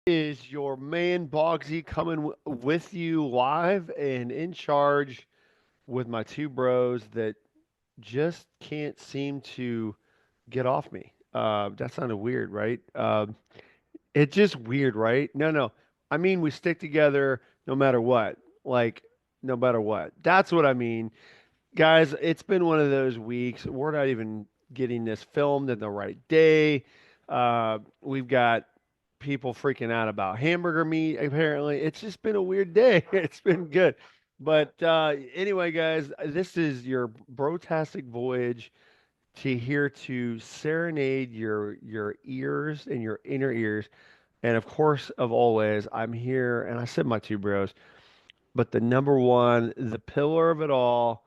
Is your man Bogsy coming with you live and in charge with my two bros that just can't seem to get off me? That sounded weird, right? It's just weird, right? No. I mean, we stick together no matter what. Like, no matter what. That's what I mean. Guys, it's been one of those weeks. We're not even getting this filmed in the right day. We've got people freaking out about hamburger meat, apparently. It's just been a weird day. It's been good. But anyway, guys, this is your Brotastic Voyage to here to serenade your ears and your inner ears. And of course, of always, I'm here and I said my two bros, but the number one, the pillar of it all,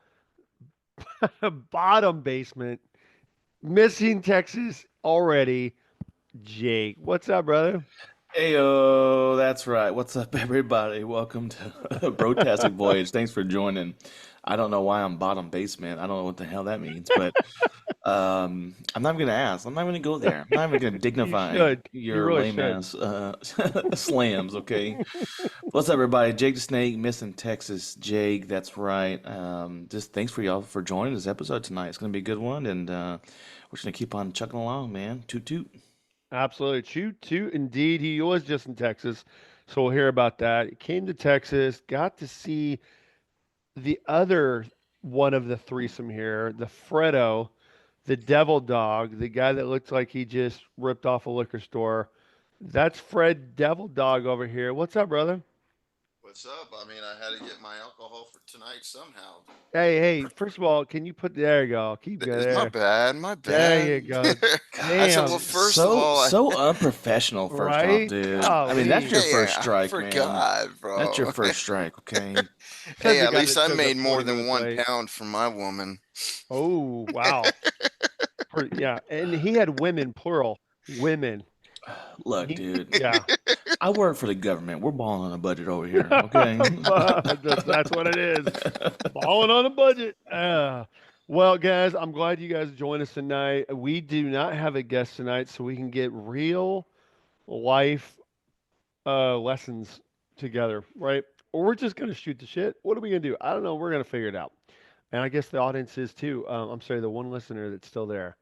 bottom basement, missing Texas already. Jake, what's up, brother? Heyo, that's right. What's up, everybody? Welcome to Brotastic Voyage. Thanks for joining. I don't know why I'm bottom basement. I don't know what the hell that means, but I'm not even gonna ask. I'm not gonna go there. I'm not even gonna You dignify should. You your really lame should. ass slams. Okay. What's up, everybody? Jake the Snake, missing Texas. Jake, that's right. Just thanks for y'all for joining this episode tonight. It's gonna be a good one, and we're just gonna keep on chugging along, man. Toot toot. Absolutely. Toot, indeed. He was just in Texas. So we'll hear about that. He came to Texas, got to see the other one of the threesome here, the Fredo, the devil dog, the guy that looks like he just ripped off a liquor store. That's Fred Devil Dog over here. What's up, brother? What's up? I mean, I had to get my alcohol for tonight somehow. Hey, first of all, can you put there you go. Keep going It's my there. bad, my There bad. you go. I said, well, Damn. first of all, So unprofessional, first off, Right? dude. I mean, that's Golly. your hey, first I strike, man. forgot, That's bro. your first strike, okay? Says Hey, the at guy least that I shows up made more 40 than minutes one late. pound for my woman. Oh, wow. Yeah. And he had women, plural. Women. Look, He, dude, yeah. I work for the government. We're balling on a budget over here, okay? That's what it is. Balling on a budget. Well, guys, I'm glad you guys joined us tonight. We do not have a guest tonight, so we can get real life lessons together, right? Or we're just gonna shoot the shit. What are we gonna do? I don't know. We're gonna figure it out. And I guess the audience is too. I'm sorry, the one listener that's still there.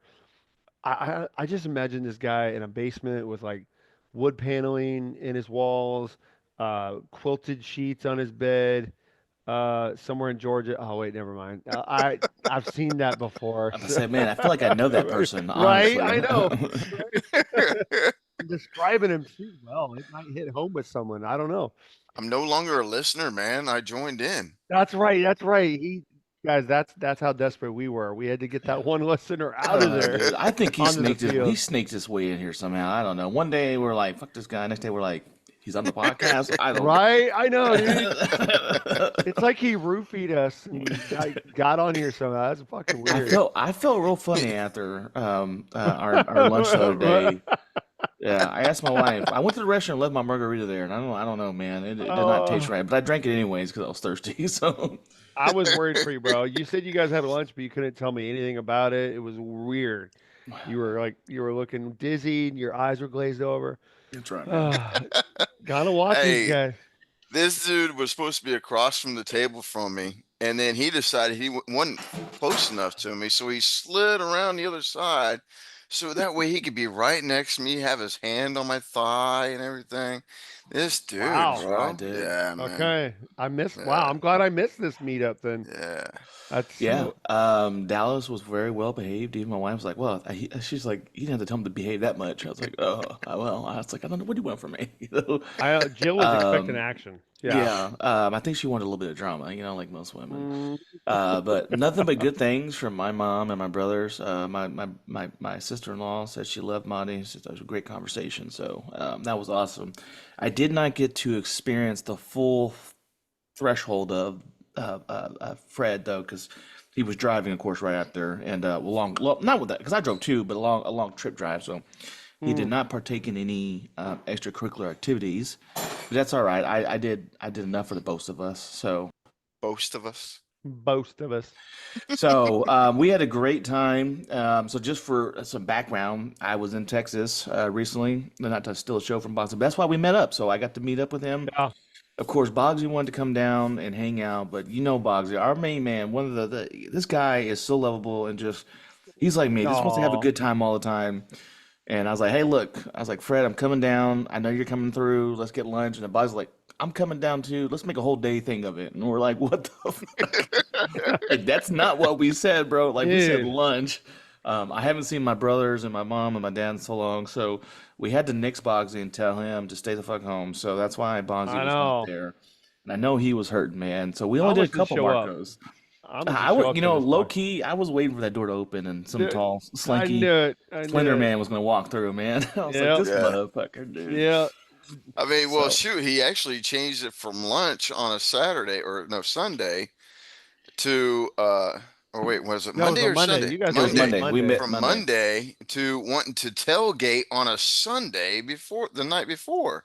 I just imagine this guy in a basement with like wood paneling in his walls, quilted sheets on his bed, somewhere in Georgia. Oh wait, never mind. I've seen that before. I'm gonna say, man, I feel like I know that person, Right? honestly. I know. Right? I'm describing him too well. It might hit home with someone. I don't know. I'm no longer a listener, man. I joined in. That's right. That's right. Guys, that's how desperate we were. We had to get that one listener I out don't of know, there dude. I think onto the he field. sneaked his way in here somehow. I don't know. One day we're like, fuck this guy. Next day we're like, he's on the podcast. I don't. Right? I know, dude. It's like he roofied us and got on here somehow. That's fucking weird. I felt real funny after our lunch the other day. Yeah, I asked my wife. I went to the restaurant and left my margarita there, and I don't know, man. It did not taste Oh, right, but I drank it anyways because I was thirsty. So I was worried for you, bro. You said you guys had lunch, but you couldn't tell me anything about it. It was weird. You were looking dizzy, and your eyes were glazed over. that's right, man. Ah, gotta watch these Hey, guys. this dude was supposed to be across from the table from me, and then he decided he wasn't close enough to me, so he slid around the other side, so that way he could be right next to me, have his hand on my thigh and everything. This dude, That's Wow. right, bro. dude. Yeah, man. Okay, I missed. Wow, Yeah, I'm glad I missed this meetup. Then yeah. that's Yeah, Dallas was very well behaved. Even my wife was like, "Well," she's like, "You didn't have to tell him to behave that much." I was like, "Oh, well." I was like, "I don't know what do you want from me." Jill was expecting Um, action. Yeah. yeah, I think she wanted a little bit of drama, like most women. Mm, But nothing but good things from my mom and my brothers. My sister-in-law said she loved Monty. She said it was a great conversation, so that was awesome. I did not get to experience the full threshold of Fred though, because he was driving, of course, right after, and well, not with that, because I drove too, but a long trip drive, so he did mm. not partake in any extracurricular activities. But that's all right. I did enough for the both of us. So Boast of us. Boast of us. So we had a great time. So just for some background, I was in Texas recently, not to steal a show from Boston. But that's why we met up. So I got to meet up with him. Yeah. Of course, Boggsy wanted to come down and hang out, but you know Boggsy, our main man, one of this guy is so lovable and just he's like me, just wants to have a Oh, good time all the time. And I was like, hey, look, I was like, Fred, I'm coming down. I know you're coming through. Let's get lunch. And the Boggs like, I'm coming down too. Let's make a whole day thing of it. And we're like, what the fuck? Like, that's not what we said, bro. Like we said dude. lunch. I haven't seen my brothers and my mom and my dad in so long, so we had to nix Boggsy and tell him to stay the fuck home. So that's why Boggsy I was not know. there. And I know he was hurting, man. So we How only did a much did it couple show up? Marcos. How much did it I show would, up to this low box? key, I was waiting for that door to open and some Dude, tall, I slinky, knew it. I knew slender it. man was gonna walk through, man. I was like, Yep. this Yeah. motherfucker, dude. Yeah. I mean, well, So shoot, he actually changed it from lunch on a Saturday or no Sunday to or wait, was it No, it was Monday a or Monday. Sunday? You guys it was opened Monday. Monday. We Monday. met From Monday. Monday to wanting to tailgate on a Sunday before the night before.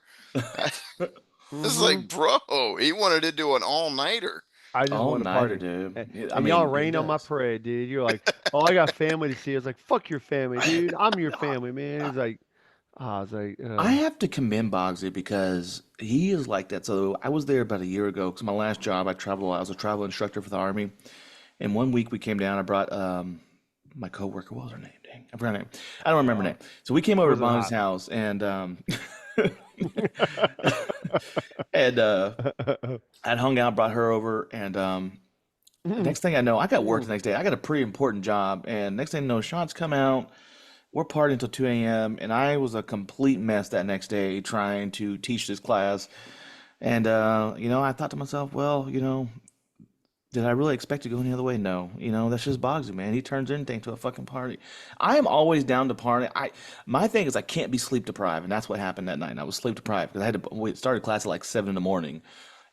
This is Hmm. like, bro, he wanted to do an all-nighter. I just All wanted to nighter, party. dude. And, I and y'all mean, he rained on my does. parade, dude. You're like, oh, I got family to see. I was like, fuck your family, dude. I'm your family, man. It's like, I was like, I have to commend Boggsy because he is like that. So I was there about a year ago because my last job, I traveled a lot. I was a travel instructor for the Army. And one week we came down. I brought my coworker. What was her name? Dang, I forgot her name. I don't remember her oh, name. So we came over to was it Bogsy's hot? house and and I'd hung out, brought her over, and next thing I know, I got work the next day. I got a pretty important job, and next thing I know, shots come out. We're partying until 2 a.m. and I was a complete mess that next day trying to teach this class. And I thought to myself, well, did I really expect to go any other way? No. That's just Boggsy, man. He turns anything to a fucking party. I am always down to party. My thing is I can't be sleep deprived, and that's what happened that night. I was sleep deprived because I had to we started class at like 7 in the morning,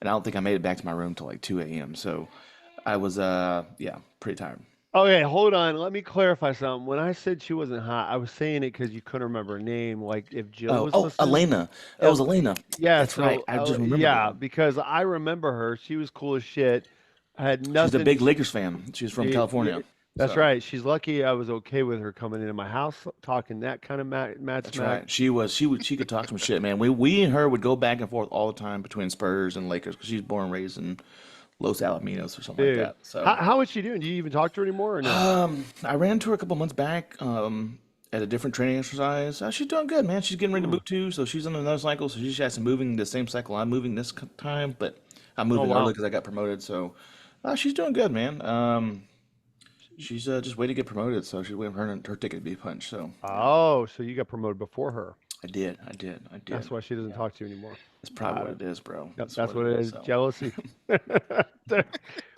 and I don't think I made it back to my room till like 2 a.m. So I was yeah, pretty tired. Okay, hold on. Let me clarify something. When I said she wasn't hot, I was saying it because you couldn't remember her name. Like if Jill Oh, was oh, listening. Elena. It was El- Elena. yeah, That's right. so I just remembered yeah, her. because I remember her. She was cool as shit. I had She's a nothing. big Lakers fan. She's from Yeah, California. that's So right. She's lucky I was okay with her coming into my house talking that kind of mad that's smack. right. She could talk some shit, man. We and her would go back and forth all the time between Spurs and Lakers because she's born and raised in Los Alamitos or something like Dude, that. So how is she doing? Do you even talk to her anymore or no? I ran into her a couple months back at a different training exercise. She's doing good, man. She's getting ready to Hmm. move too, so she's on another cycle. So she's actually moving the same cycle I'm moving this time, but I'm Oh moving early wow. because I got promoted. So she's doing good, man. She's just waiting to get promoted, so she's waiting for her ticket to be punched. So yeah, Oh, so you got promoted before her. I That's did. why she doesn't Yeah, talk to you anymore. that's probably Got what it. it is, bro. Yep, That's that's what it what it is. is. So Jealousy.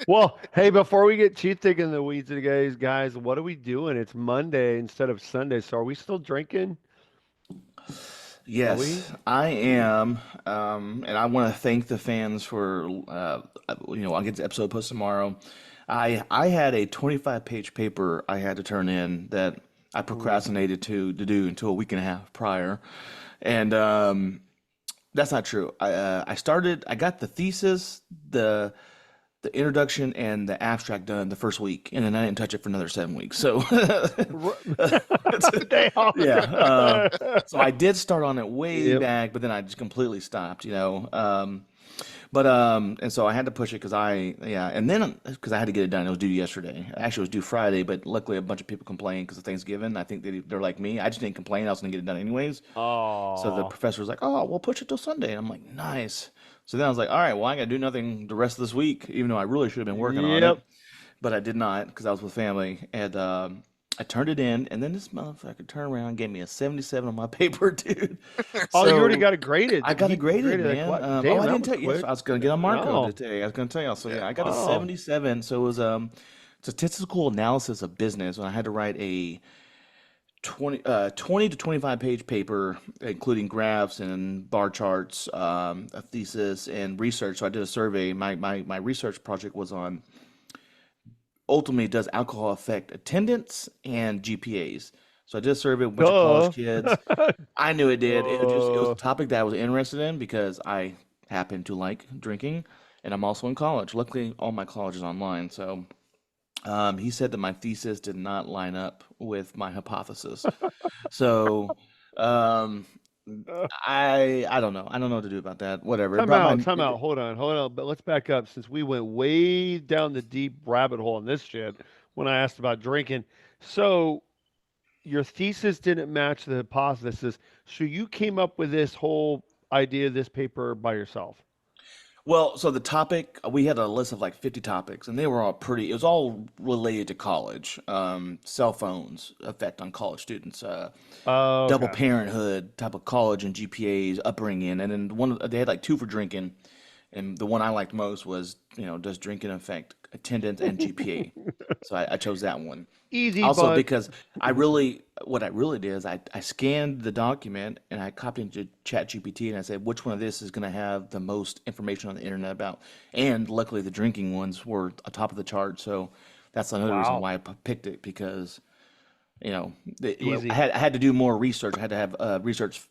Well, hey, before we get too thick in the weeds today, guys, what are we doing? It's Monday instead of Sunday. So are we still drinking? Are we? yes, I am, and I want to thank the fans for I'll get the episode posted tomorrow. I had a 25-page paper I had to turn in that I Ooh. procrastinated to do until a week and a half prior, and that's not true. I got the thesis, the introduction, and the abstract done the first week, and then I didn't touch it for another 7 weeks. So, Damn. yeah. So I did start on it way Yep. back, but then I just completely stopped. But and so I had to push it because and then because I had to get it done. It was due yesterday. Actually, it was due Friday, but luckily a bunch of people complained because of Thanksgiving. I think they're like me. I just didn't complain. I was gonna get it done anyways. So the Oh. professor was like, "Oh, we'll push it till Sunday." And I'm like, "Nice." So then I was like, "All right, well, I got to do nothing the rest of this week, even though I really should have been working on it, Yep. but I did not because I was with family." And I turned it in, and then this motherfucker turned around and gave me a 77 on my paper, dude. Oh, you already So got it graded. I got He it graded, graded that man. quick. Oh, Damn, I that didn't was tell you. Yes, quick. I was gonna get on Marco No. today. I was gonna tell you. So Yeah. yeah, I got a Wow. 77. So it was statistical analysis of business, and I had to write a 20 to 25 page paper, including graphs and bar charts, a thesis, and research. So I did a survey. My research project was on ultimately does alcohol affect attendance and GPAs. So I did a survey with a bunch of college Duh. kids. I knew it did. It was a Uh, topic that I was interested in because I happen to like drinking. and I'm also in college. Luckily, all my college is online. So he said that my thesis did not line up with my hypothesis. So um, I don't know. I don't know what to do about that. Whatever. It Time brought out, my time out. Hold on. But let's back up since we went way down the deep rabbit hole in this shit when I asked about drinking. So your thesis didn't match the hypothesis. So you came up with this whole idea, this paper by yourself. Well, so the topic, we had a list of like 50 topics, and they were all pretty, it was all related to college. Cell phones effect on college students, double Okay. parenthood type of college and GPAs, upbringing, and then they had like two for drinking, and the one I liked most was, does drinking affect attendance and GPA? So I chose that one. Easy, Also, but because what I really did is I scanned the document and I copied into ChatGPT and I said, which one of this is going to have the most information on the internet about? And luckily, the drinking ones were atop of the chart. So that's another reason wow, why I picked it because, I easy. had to do more research. I had to have research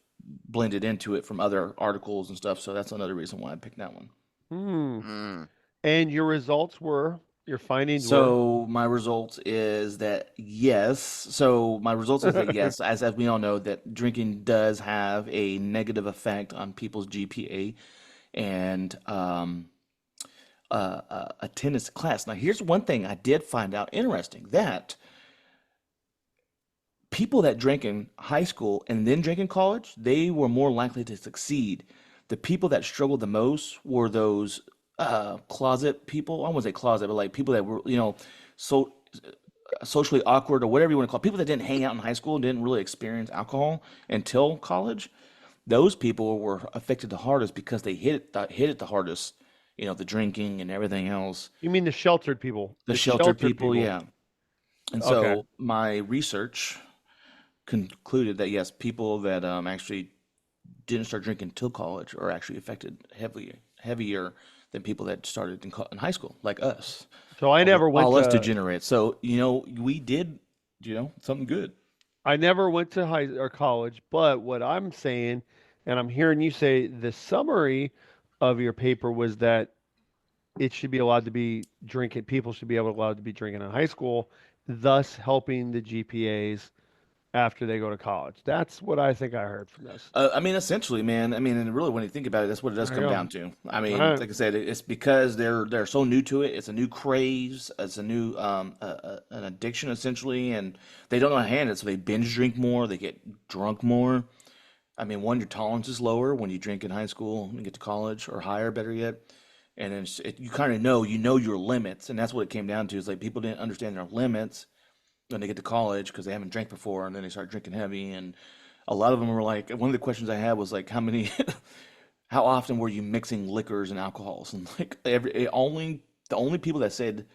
blended into it from other articles and stuff. So that's another reason why I picked that one. Hmm. Mm. And your results were, your findings were. So my result is that yes. So my results is that yes, as we all know, that drinking does have a negative effect on people's GPA and attendance to class. Now, here's one thing I did find out interesting that people that drank in high school and then drank in college, they were more likely to succeed. The people that struggled the most were those closet people. I wouldn't say closet, but like people that were, so socially awkward or whatever you want to call it, people that didn't hang out in high school and didn't really experience alcohol until college. Those people were affected the hardest because they hit it the hardest. The drinking and everything else. You mean the sheltered people? The The sheltered sheltered people, people. yeah. And Okay. so my research concluded that yes, people that actually didn't start drinking till college are actually affected heavier than people that started in high school, like us, So I never went all us to degenerates. So we did something good. I never went to high or college, but what I'm saying, and I'm hearing you say the summary of your paper was that it should be allowed to be drinking, people should be able allowed to be drinking in high school, thus helping the GPAs after they go to college. That's what I think I heard from this. I mean, essentially, man. I mean, and really, when you think about it, that's what it does There you come go. down to. I All mean, right. like I said, it's because they're so new to it. It's a new craze. It's a new an addiction essentially, and they don't know how to handle it. So they binge drink more. They get drunk more. I mean, one, your tolerance is lower when you drink in high school and get to college, or higher, better yet. And then you kind of know your limits, and that's what it came down to. Is like people didn't understand their limits when they get to college because they haven't drank before, and then they start drinking heavy. And a lot of them were like, one of the questions I had was like, how often were you mixing liquors and alcohols? And like the only people that said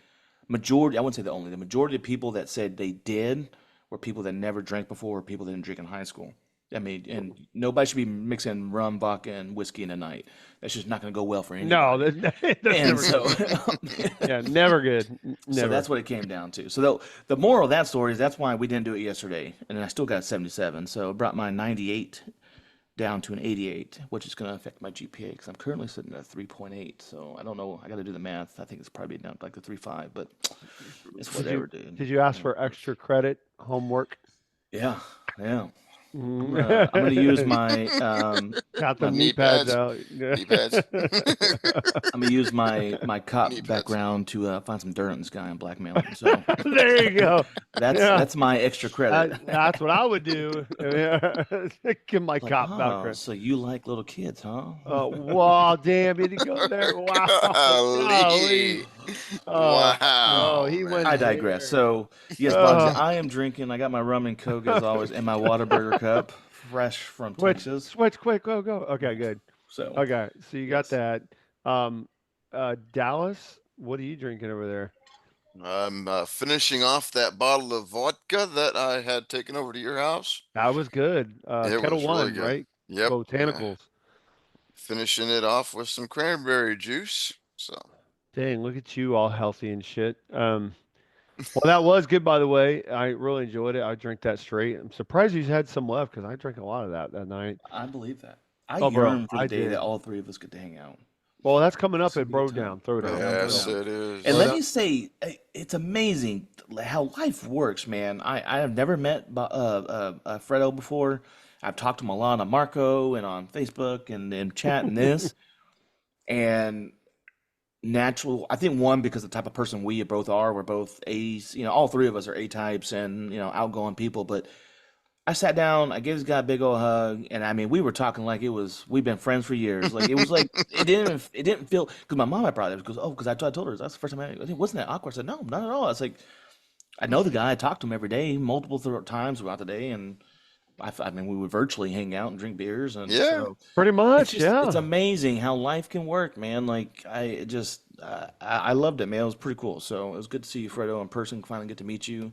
majority, I wouldn't say the majority of people that said they did were people that never drank before, or people that didn't drink in high school. I mean, and nobody should be mixing rum, vodka, and whiskey in a night. That's just not going to go well for No, anybody. that's And never so, good. Yeah, never good. so Never. that's what it came down to. So the moral of that story is that's why we didn't do it yesterday, and I still got 77. So it brought my 98 down to an 88, which is going to affect my GPA because I'm currently sitting at 3.8. So I don't know. I got to do the math. I think it's probably down to like a 3.5, but it's Did you whatever, dude. did you ask Yeah, for extra credit homework? yeah, yeah. Mm. I'm gonna use my Got the my knee Knee pads pads, out. knee pads, I'm gonna use my knee cop pads. background to find some dirt on this guy and blackmail him. So There you go. Yeah, that's my extra credit. that's what I would do. Give my Like, cop oh, background. so you like little kids, huh? Wow, damn, did he go there? Wow, golly. Golly. Oh, he Wow, went I man. digress. there. So, yes, Bugsy, Oh, I am drinking. I got my rum and coke as always in my Whataburger cup, fresh from Texas. switch, quick, go, go. Okay, good. So, Okay, so you got yes, that. Um, Dallas, what are you drinking over there? I'm finishing off that bottle of vodka that I had taken over to your house. That was good. It Kettle was really One, good. right? Yep. Botanicals. Finishing it off with some cranberry juice. So, Dang, look at you all healthy and shit. Well, that was good, by the way. I really enjoyed it. I drank that straight. I'm surprised you had some left because I drank a lot of that night. I believe that. I Oh, bro, yearn for the I day that did. all three of us get to hang out. Well, that's coming It's up gonna at be a good time. Throwdown. Throwdown, So Yes, throwdown. it And is. let Throwdown. me say, it's amazing how life works, man. I have never met Fredo before. I've talked to him a lot on Marco and on Facebook and chat and this. And natural, I think one, because the type of person we both are, we're both A's, all three of us are A types and, outgoing people. But I sat down, I gave this guy a big old hug, and I mean, we were talking like we've been friends for years. Like it was like it didn't feel because my mom had brought it up. She goes, oh, because I told her that's the first time I think wasn't that awkward? I said, no, not at all. It's like I know the guy, I talked to him every day, multiple times throughout the day, and I mean, we would virtually hang out and drink beers, and Yeah. so pretty it's much, just it's yeah. amazing how life can work, man. Like I loved it, man. It was pretty cool. So it was good to see you, Fredo, in person. Finally get to meet you.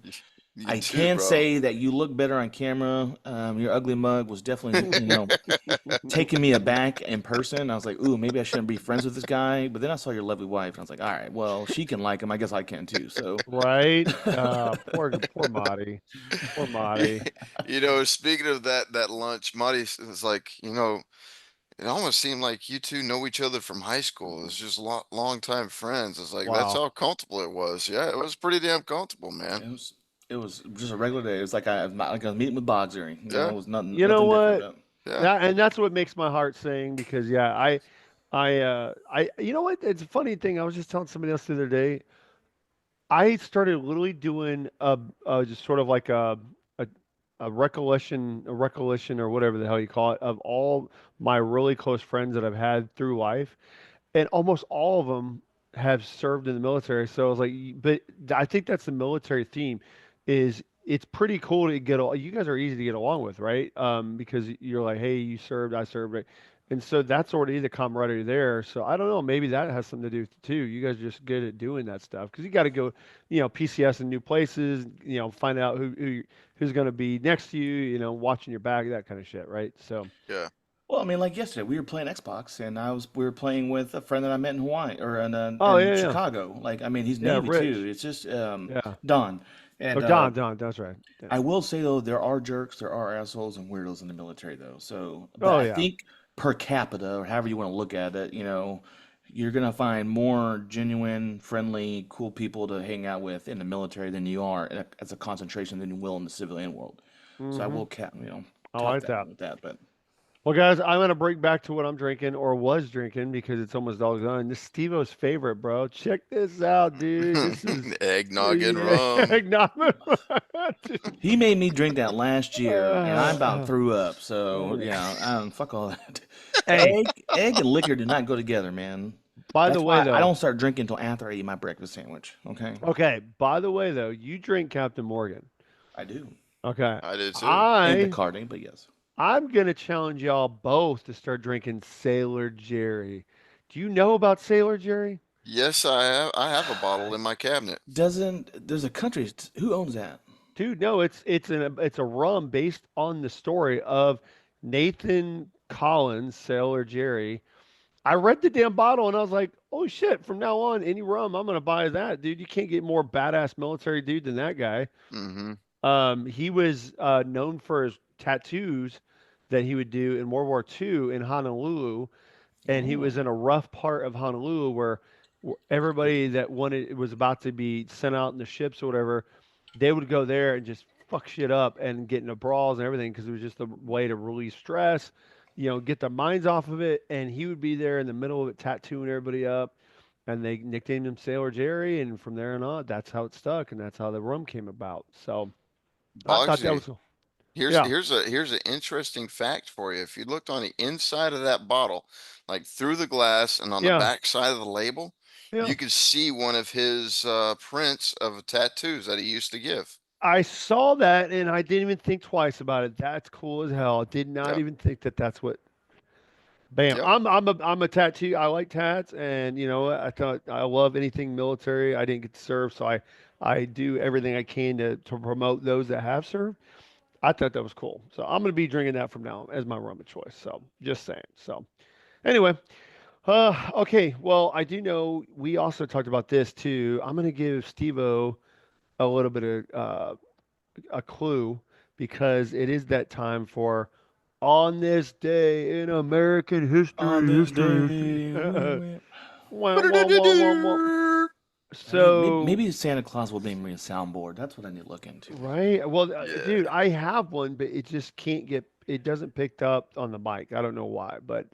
You I too, can bro. say that you look better on camera. Your ugly mug was definitely, taking me aback in person. I was like, ooh, maybe I shouldn't be friends with this guy. But then I saw your lovely wife, and I was like, all right, well, she can like him. I guess I can too. So, Right? Poor Marty. Poor You, Marty. speaking of that lunch, Marty was like, it almost seemed like you two know each other from high school. It's just long time friends. It's like that's Wow. how comfortable it was. Yeah, it was pretty damn comfortable, man. it was just a regular day. It was like I was meeting with Bogsy. Yeah, It was nothing You know different what? about it. yeah. And that's what makes my heart sing because yeah, you know what? It's a funny thing. I was just telling somebody else the other day. I started literally doing just sort of like a a recollection or whatever the hell you call it of all my really close friends that I've had through life, and almost all of them have served in the military. So I was like, but I think that's the military theme, is it's pretty cool to get. You guys are easy to get along with, right? Because you're like, hey, you served, I served, right? And so that's already the camaraderie there. So I don't know, maybe that has something to do with it too. You guys are just good at doing that stuff because you got to go, PCS in new places, find out who's going to be next to you, watching your back, that kind of shit, right? So, Yeah. Well, I mean, like yesterday, we were playing Xbox, and we were playing with a friend that I met in Hawaii or oh in yeah, yeah, Chicago. Like, I mean, he's yeah, Navy too. Rich, It's just yeah. Don, Oh, and Don, that's right. Yeah. I will say though, there are jerks, there are assholes and weirdos in the military though. So, but Oh I yeah. think per capita, or however you want to look at it, you're gonna find more genuine, friendly, cool people to hang out with in the military than you are as a concentration than you will in the civilian world. So I Hmm. will I top like that that. with that, but. Well, guys, I'm gonna break back to what I'm drinking or was drinking because it's almost all gone. This is Steve-O's favorite, bro. Check this out, dude. This is Eggnog and yeah, rum. not dude. He made me drink that last year, and I about Uh, threw up. So uh, yeah, fuck all that. hey, Egg and liquor do not go together, man. by the That's way, why I though. don't start drinking until after I eat my breakfast sandwich. Okay, Okay, by the way, though, you drink Captain Morgan. I do, Okay, I did too. and I Bacardi, but yes, I'm gonna challenge y'all both to start drinking Sailor Jerry. Do you know about Sailor Jerry? Yes, I have. I have a bottle in my cabinet. doesn't there's a country who owns that? Dude, no, it's a rum based on the story of Nathan Collins, Sailor Jerry. I read the damn bottle and I was like, oh shit, from now on, any rum, I'm gonna buy that, dude. You can't get more badass military dude than that guy. Mm-hmm. He was known for his tattoos that he would do in World War II in Honolulu, and he Oh, was in a rough part of Honolulu where everybody that wanted was about to be sent out in the ships or whatever, they would go there and just fuck shit up and get into brawls and everything because it was just a way to release stress, get their minds off of it. And he would be there in the middle of it, tattooing everybody up. And they nicknamed him Sailor Jerry, and from there on on, that's how it stuck, and that's how the rum came about. So I thought that Bogsy, was cool. here's Yeah, here's a here's an interesting fact for you. If you looked on the inside of that bottle, like through the glass and on the yeah, back side of the label, yeah. you could see one of his prints of tattoos that he used to give. I saw that and I didn't even think twice about it. That's cool as hell. I did not Yep. even think that that's what. Bam. Yep. I'm a tattoo. I like tats, and I thought I love anything military. I didn't get to serve, so I do everything I can to promote those that have served. I thought that was cool, so I'm gonna be drinking that from now on as my rum of choice. So just saying. So anyway, okay. Well, I do know we also talked about this too. I'm gonna give Stevo a little bit of a clue because it is that time for On this day in American On history, this history, history. day. Wah, wah, wah, wah, wah. So, Maybe Santa Claus will bring me a soundboard. That's what I need to look into. right. Well, Yeah. dude, I have one, but it just can't get, it doesn't pick up on the mic. I don't know why, but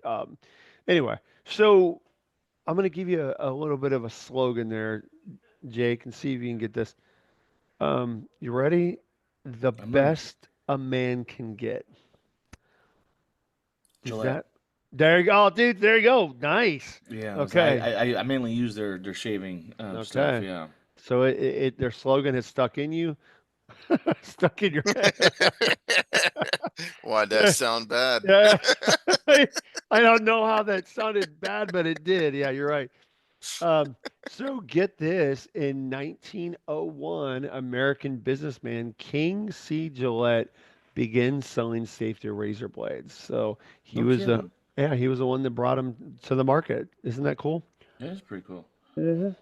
anyway, so I'm going to give you a little bit of a slogan there, Jake, and see if you can get this. You ready? The I'm ready. best a man can get. Is Gillette. that? There you go, dude. There you go. Nice. Yeah, Okay. I mainly use their shaving stuff. Okay. Yeah. So their slogan has stuck in you, stuck in your head. Why'd that sound bad? Yeah. I don't know how that sounded bad, but it did. Yeah, you're right. Um, so get this, in 1901, American businessman King C. Gillette began selling safety razor blades. So he No was the kidding. yeah, he was the one that brought them to the market. Isn't that cool? Yeah, that's pretty cool. Mhm.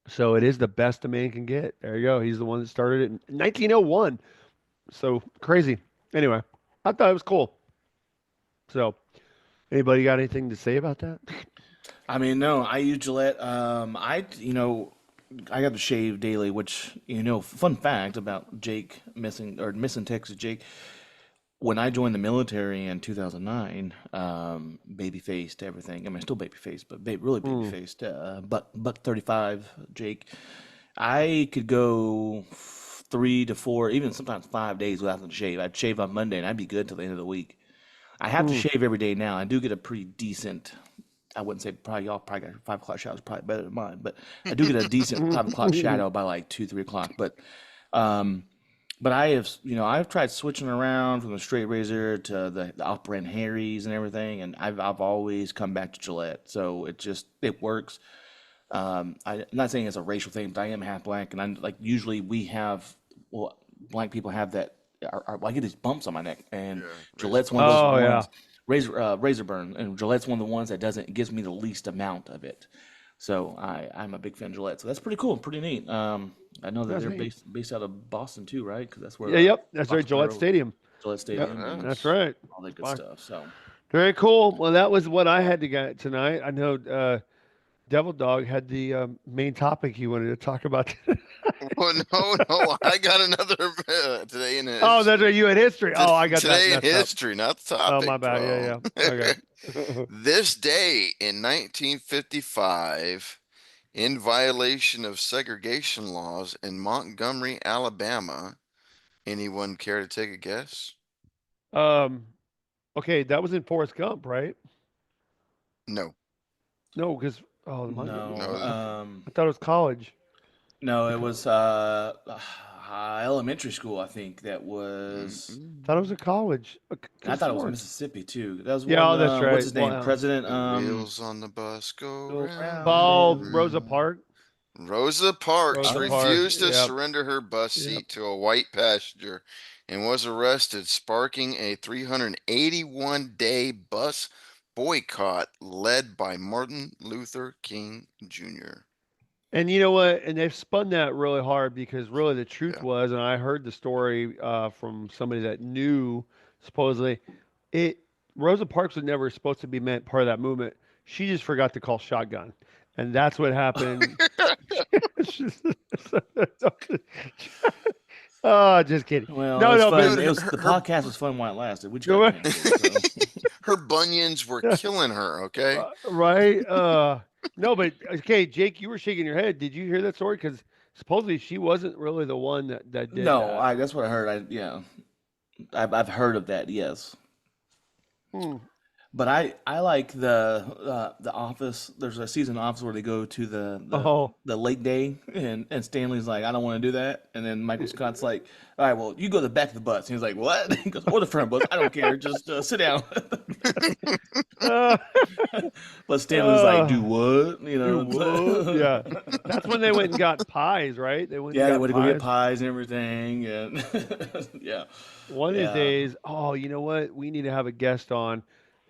So it is the best a man can get. There you go. He's the one that started it in 1901. So crazy. Anyway, I thought it was cool. So anybody got anything to say about that? I mean, no, I use Gillette. I got to shave daily, which fun fact about Jake missing Texas Jake. When I joined the military in 2009, baby faced everything. I mean, still baby faced, but really baby Hmm. faced. Buck 35, Jake. I could go 3 to 4, even sometimes 5 days without having to shave. I'd shave on Monday and I'd be good till the end of the week. I have to Hmm. shave every day now. I do get a pretty decent. I wouldn't say probably y'all probably got 5 o'clock shadows probably better than mine, but I do get a decent 5 o'clock shadow by like 2, 3 o'clock. Um, but I've tried switching around from the straight razor to the upper end Harry's and everything, and I've always come back to Gillette. So it works. I'm not saying it's a racial thing, but I am half black, and I'm like usually we have black people have that. I get these bumps on my neck, and Yeah, razor Gillette's one of bumps. those Oh yeah. ones. Razor burn, and Gillette's one of the ones that doesn't gives me the least amount of it. So I'm a big fan of Gillette. So that's pretty cool, pretty neat. I know that That's they're neat. based out of Boston too, right? Because that's where Yeah, yep. That's right, Gillette Foxborough Stadium. Gillette Yep. Stadium and That's Yes. right. all that good Fine. stuff. So Very cool. Well, that was what I had to get tonight. I know Devil Dog had the main topic he wanted to talk about. Well, no, no, I got another today in Oh, that's right. history. You had history. Oh, I got that Today in messed up. history, not the Oh, my topic, bad. bro. Yeah, yeah. Okay. This day in 1955, in violation of segregation laws in Montgomery, Alabama, anyone care to take a guess? um, okay, that was in Forrest Gump, right? No, No, because oh, no, no. I thought it was college. no, it Okay. was elementary school. I think that was. Mm-mm. Thought it was a college. I could I have thought it was sworn. Mississippi too. That was Yeah, one. oh, that's What's right. his name? Well, President. The wheels on the bus go Go round round Paul and and Rosa round. round. Park. Rosa Parks Rosa Oh, Park. refused to Yep. surrender her bus Yep. seat to a white passenger and was arrested, sparking a 381-day bus boycott led by Martin Luther King Jr. And you know what? And they've spun that really hard because really the truth Yeah. was, and I heard the story from somebody that knew supposedly it. Rosa Parks was never supposed to be meant part of that movement. She just forgot to call shotgun, and that's what happened. Oh, just kidding. well, No, it's no, but fun. Dude, It was the her podcast was fun while it lasted. We just got go canceled. So her bunions were killing her, okay? right. No, but okay, Jake, you were shaking your head. Did you hear that story? Because supposedly she wasn't really the one that did no, that. I that's what I heard. I've heard of that. Yes. Hmm. But I like the Office. There's a season of Office where they go to Oh, the late day, and Stanley's like, I don't want to do that, and then Michael Scott's like, all right, well, you go to the back of the bus. And he's like, what? He goes, or the front bus. I don't care. Just sit down. uh, But Stanley's like, do uh, what? do what? Yeah, that's when they went and got pies, right? They went and Yeah, they got went to go get pies. pies and everything, and yeah, One of these yeah. days, oh, you know what? We need to have a guest on.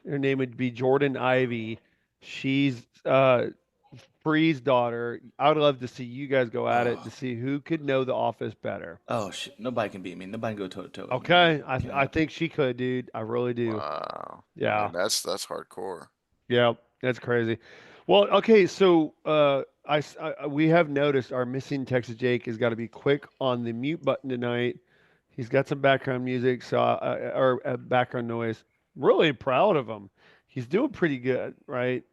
Her name would be Jordan Ivy. She's Bree's daughter. I would love to see you guys go at it to Oh, see who could know The Office better. oh shit! Nobody can beat me. Nobody can go toe to toe with me, man. Okay, I Yeah. think she could, dude. I really do. Wow. Yeah. Man, that's hardcore. Yeah, that's crazy. Well, okay, so we have noticed our missing Texas Jake has got to be quick on the mute button tonight. He's got some background music, so or background noise. Really proud of him. He's doing pretty good, right?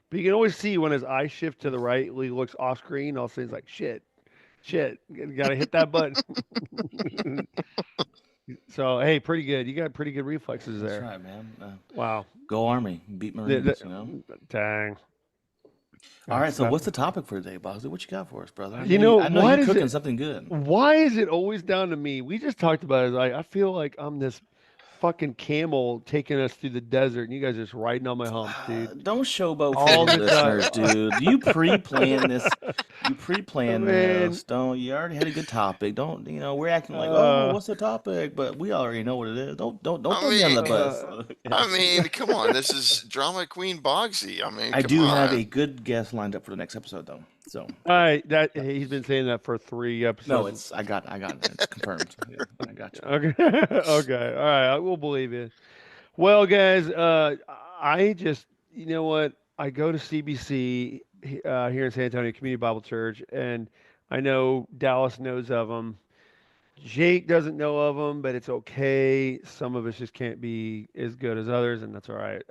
But you can always see when his eyes shift to the right, he looks off screen. All of a sudden, he's like, "Shit, shit, got to hit that button." So, hey, pretty good. You got pretty good reflexes That's there. right, man. Wow. Go Army, beat The, Marines. You know. the, dang. All right. So That, what's the topic for today, Bosley? What you got for us, brother? you know, I know why you does cooking it? something good. Why is it always down to me? We just talked about it. Like I feel like I'm this fucking camel taking us through the desert, and you guys are just riding on my humps, dude, Don't showboat for all the the listeners, time. dude. You pre-plan this. You pre-plan Man, this. Don't you already had a good topic? Don't you know? We're acting like, oh, uh, what's the topic? But we already know what it is. Don't I throw me under the mean, bus. uh, Yeah. I mean, come on. This is drama queen Bogsy. I mean, I come do have a on. good guest lined up for the next episode, though. So all right, that he's been saying that for 3 episodes. no, I got it. It's confirmed. Yeah, I got you. Okay, okay, all right, I will believe it. Well, guys, I just, you know what? I go to CBC here in San Antonio Community Bible Church, and I know Dallas knows of them. Jake doesn't know of them, but it's okay. Some of us just can't be as good as others, and that's all right.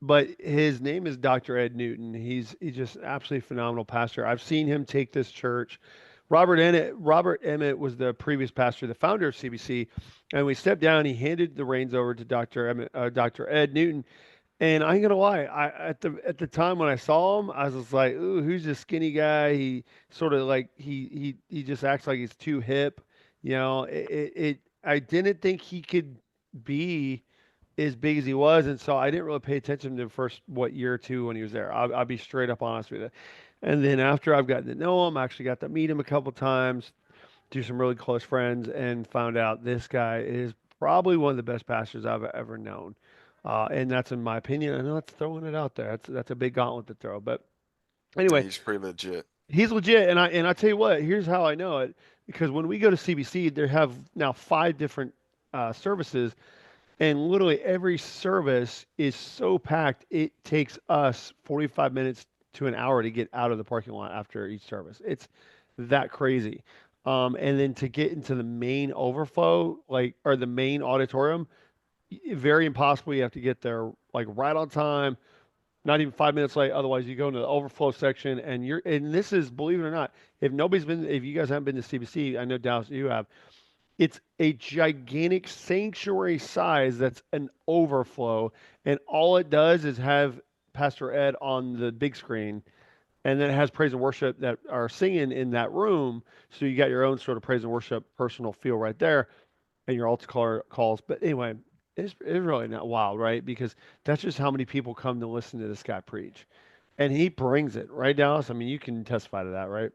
But his name is Dr. Ed Newton. He's just an absolutely phenomenal pastor. I've seen him take this church. Robert Emmett was the previous pastor, the founder of CBC, and we stepped down. He handed the reins over to Dr. Ed Newton, and I ain't gonna lie, at the time when I saw him, I was just like, "Ooh, who's this skinny guy?" He sort of like he just acts like he's too hip, you know. I didn't think he could be as big as he was, and so I didn't really pay attention to the first year or two when he was there. I'll be straight up honest with you. And then after I've gotten to know him, I actually got to meet him a couple times, do some really close friends, and found out this guy is probably one of the best pastors I've ever known. And that's in my opinion. I know that's throwing it out there. That's a big gauntlet to throw. But Yeah, anyway, he's pretty legit. he's legit. And I tell you what, here's how I know it. Because when we go to CBC, they have now 5 different services, and literally every service is so packed, it takes us 45 minutes to an hour to get out of the parking lot after each service. It's that crazy. And then to get into the main overflow, like, or the main auditorium, very impossible. You have to get there like right on time, not even 5 minutes late. Otherwise, you go into the overflow section, and and this is, believe it or not, if you guys haven't been to CBC, I know Dallas, you have, it's a gigantic sanctuary size that's an overflow, and all it does is have Pastor Ed on the big screen, and then it has praise and worship that are singing in that room. So you got your own sort of praise and worship personal feel right there, and your altar calls. But anyway, it's really not wild, right? Because that's just how many people come to listen to this guy preach, and he brings it, right, Dallas? I mean, you can testify to that, right?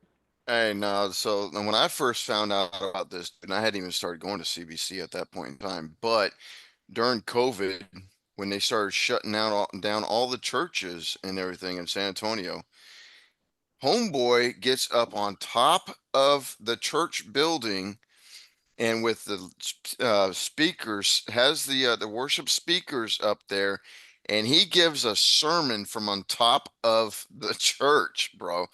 Hey, no. So when I first found out about this, and I hadn't even started going to CBC at that point in time, but during COVID, when they started shutting down all the churches and everything in San Antonio, Homeboy gets up on top of the church building and with the speakers, has the worship speakers up there, and he gives a sermon from on top of the church, bro.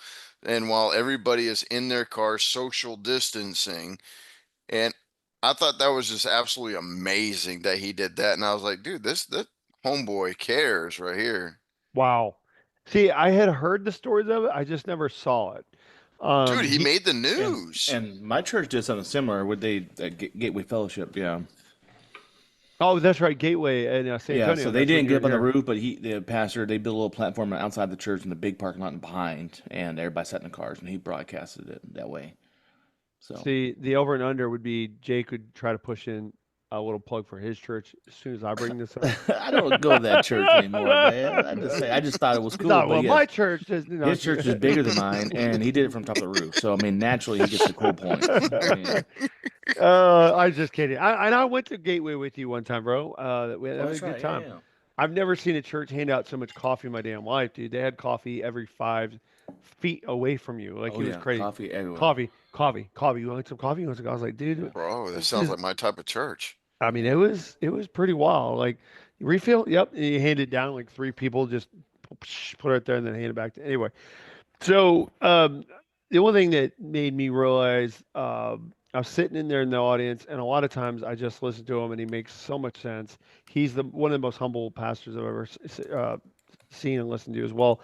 And while everybody is in their car social distancing, and I thought that was just absolutely amazing that he did that. And I was like, dude, this homeboy cares right here. Wow. See, I had heard the stories of it. I just never saw it. Dude, he He made the And news. and my church did something similar with Gateway Fellowship. Yeah. Oh, that's right, Gateway in San Yeah, so Antonio. they That's when didn't you get were up on the here. roof, but the pastor, they built a little platform outside the church in the big parking lot and behind, and everybody sat in the cars, and he broadcasted it that way. So See, the over and under would be Jake would try to push in a little plug for his church as soon as I bring this up. I don't go to that church anymore, man. I just thought it was He's cool, not, but well, my yes, church does, you know. his church is bigger than mine, and he did it from top of the roof. So I mean, naturally, he gets the cool points. I mean, I'm just kidding. And I went to Gateway with you one time, bro. We oh, had a that's good right, yeah, time. yeah. I've never seen a church hand out so much coffee in my damn life, dude. They had coffee every 5 feet away from you. Like Oh it was yeah, crazy. coffee everywhere. Coffee, coffee, coffee. You want some coffee? You want some? I was like, dude, Bro, that this sounds is. like my type of church. I mean, it was pretty wild. Like refill, yep. And you hand it down like three people just put it there and then hand it back to anyway. So the one thing that made me realize I was sitting in there in the audience, and a lot of times I just listen to him, and he makes so much sense. He's the one of the most humble pastors I've ever seen and listened to as well.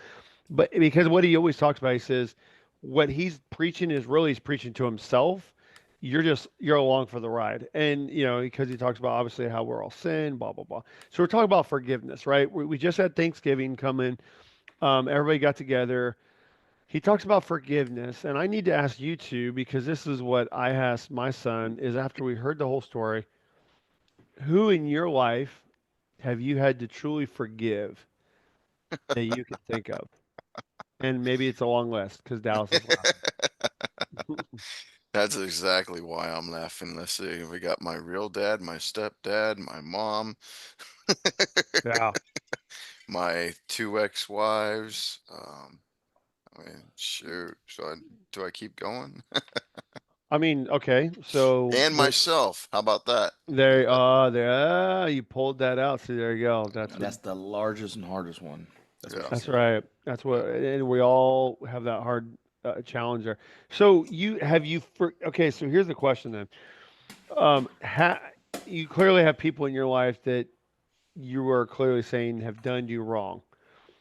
But because what he always talks about, he says what he's preaching is really he's preaching to himself. You're along for the ride, and because he talks about obviously how we're all sin, blah blah blah. So we're talking about forgiveness, right? We just had Thanksgiving coming. Everybody got together. He talks about forgiveness, and I need to ask you two because this is what I asked my son is after we heard the whole story, who in your life have you had to truly forgive that you could think of? And maybe it's a long list because Dallas is laughing. That's exactly why I'm laughing. Let's see. We got my real dad, my stepdad, my mom, Yeah. my two ex-wives. I mean, shoot. Do I keep going? I mean, okay, so And myself. How about that? you pulled that out. See, there you go. That's the largest and hardest one. That's what Yeah. she That's said. right. That's Yeah. what, and we all have that hard challenge there. So okay, so here's the question then. You clearly have people in your life that you are clearly saying have done you wrong.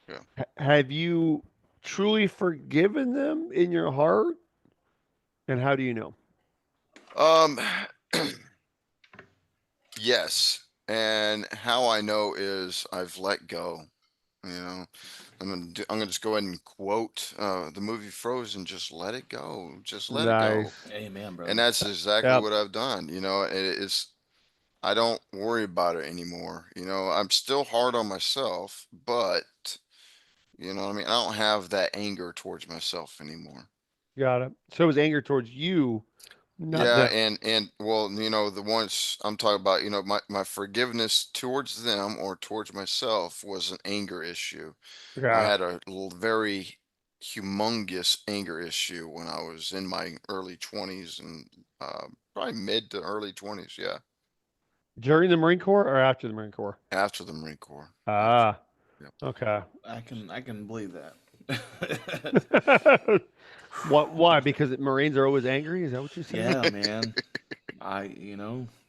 Yeah. Have you truly forgiven them in your heart? And how do you know? Um, yes. And how I know is I've let go. You know, I'm gonna just go ahead and quote the movie Frozen. Just let it go. Just let it go. Nice. Amen, And brother. that's exactly Yep. what I've done. I don't worry about it anymore. I'm still hard on myself, but what I mean? I don't have that anger towards myself anymore. Got it. So it was anger towards you, not Yeah, them. and well, the ones I'm talking about, my forgiveness towards them or towards myself was an anger issue. I Got it. had a very humongous anger issue when I was in my early 20s and probably mid to early 20s. Yeah, During the Marine Corps or after the Marine Corps? after the Marine Corps. After, Ah, yeah. okay. I can believe that. Why? Because Marines are always angry? Is that what you're saying? Yeah, man.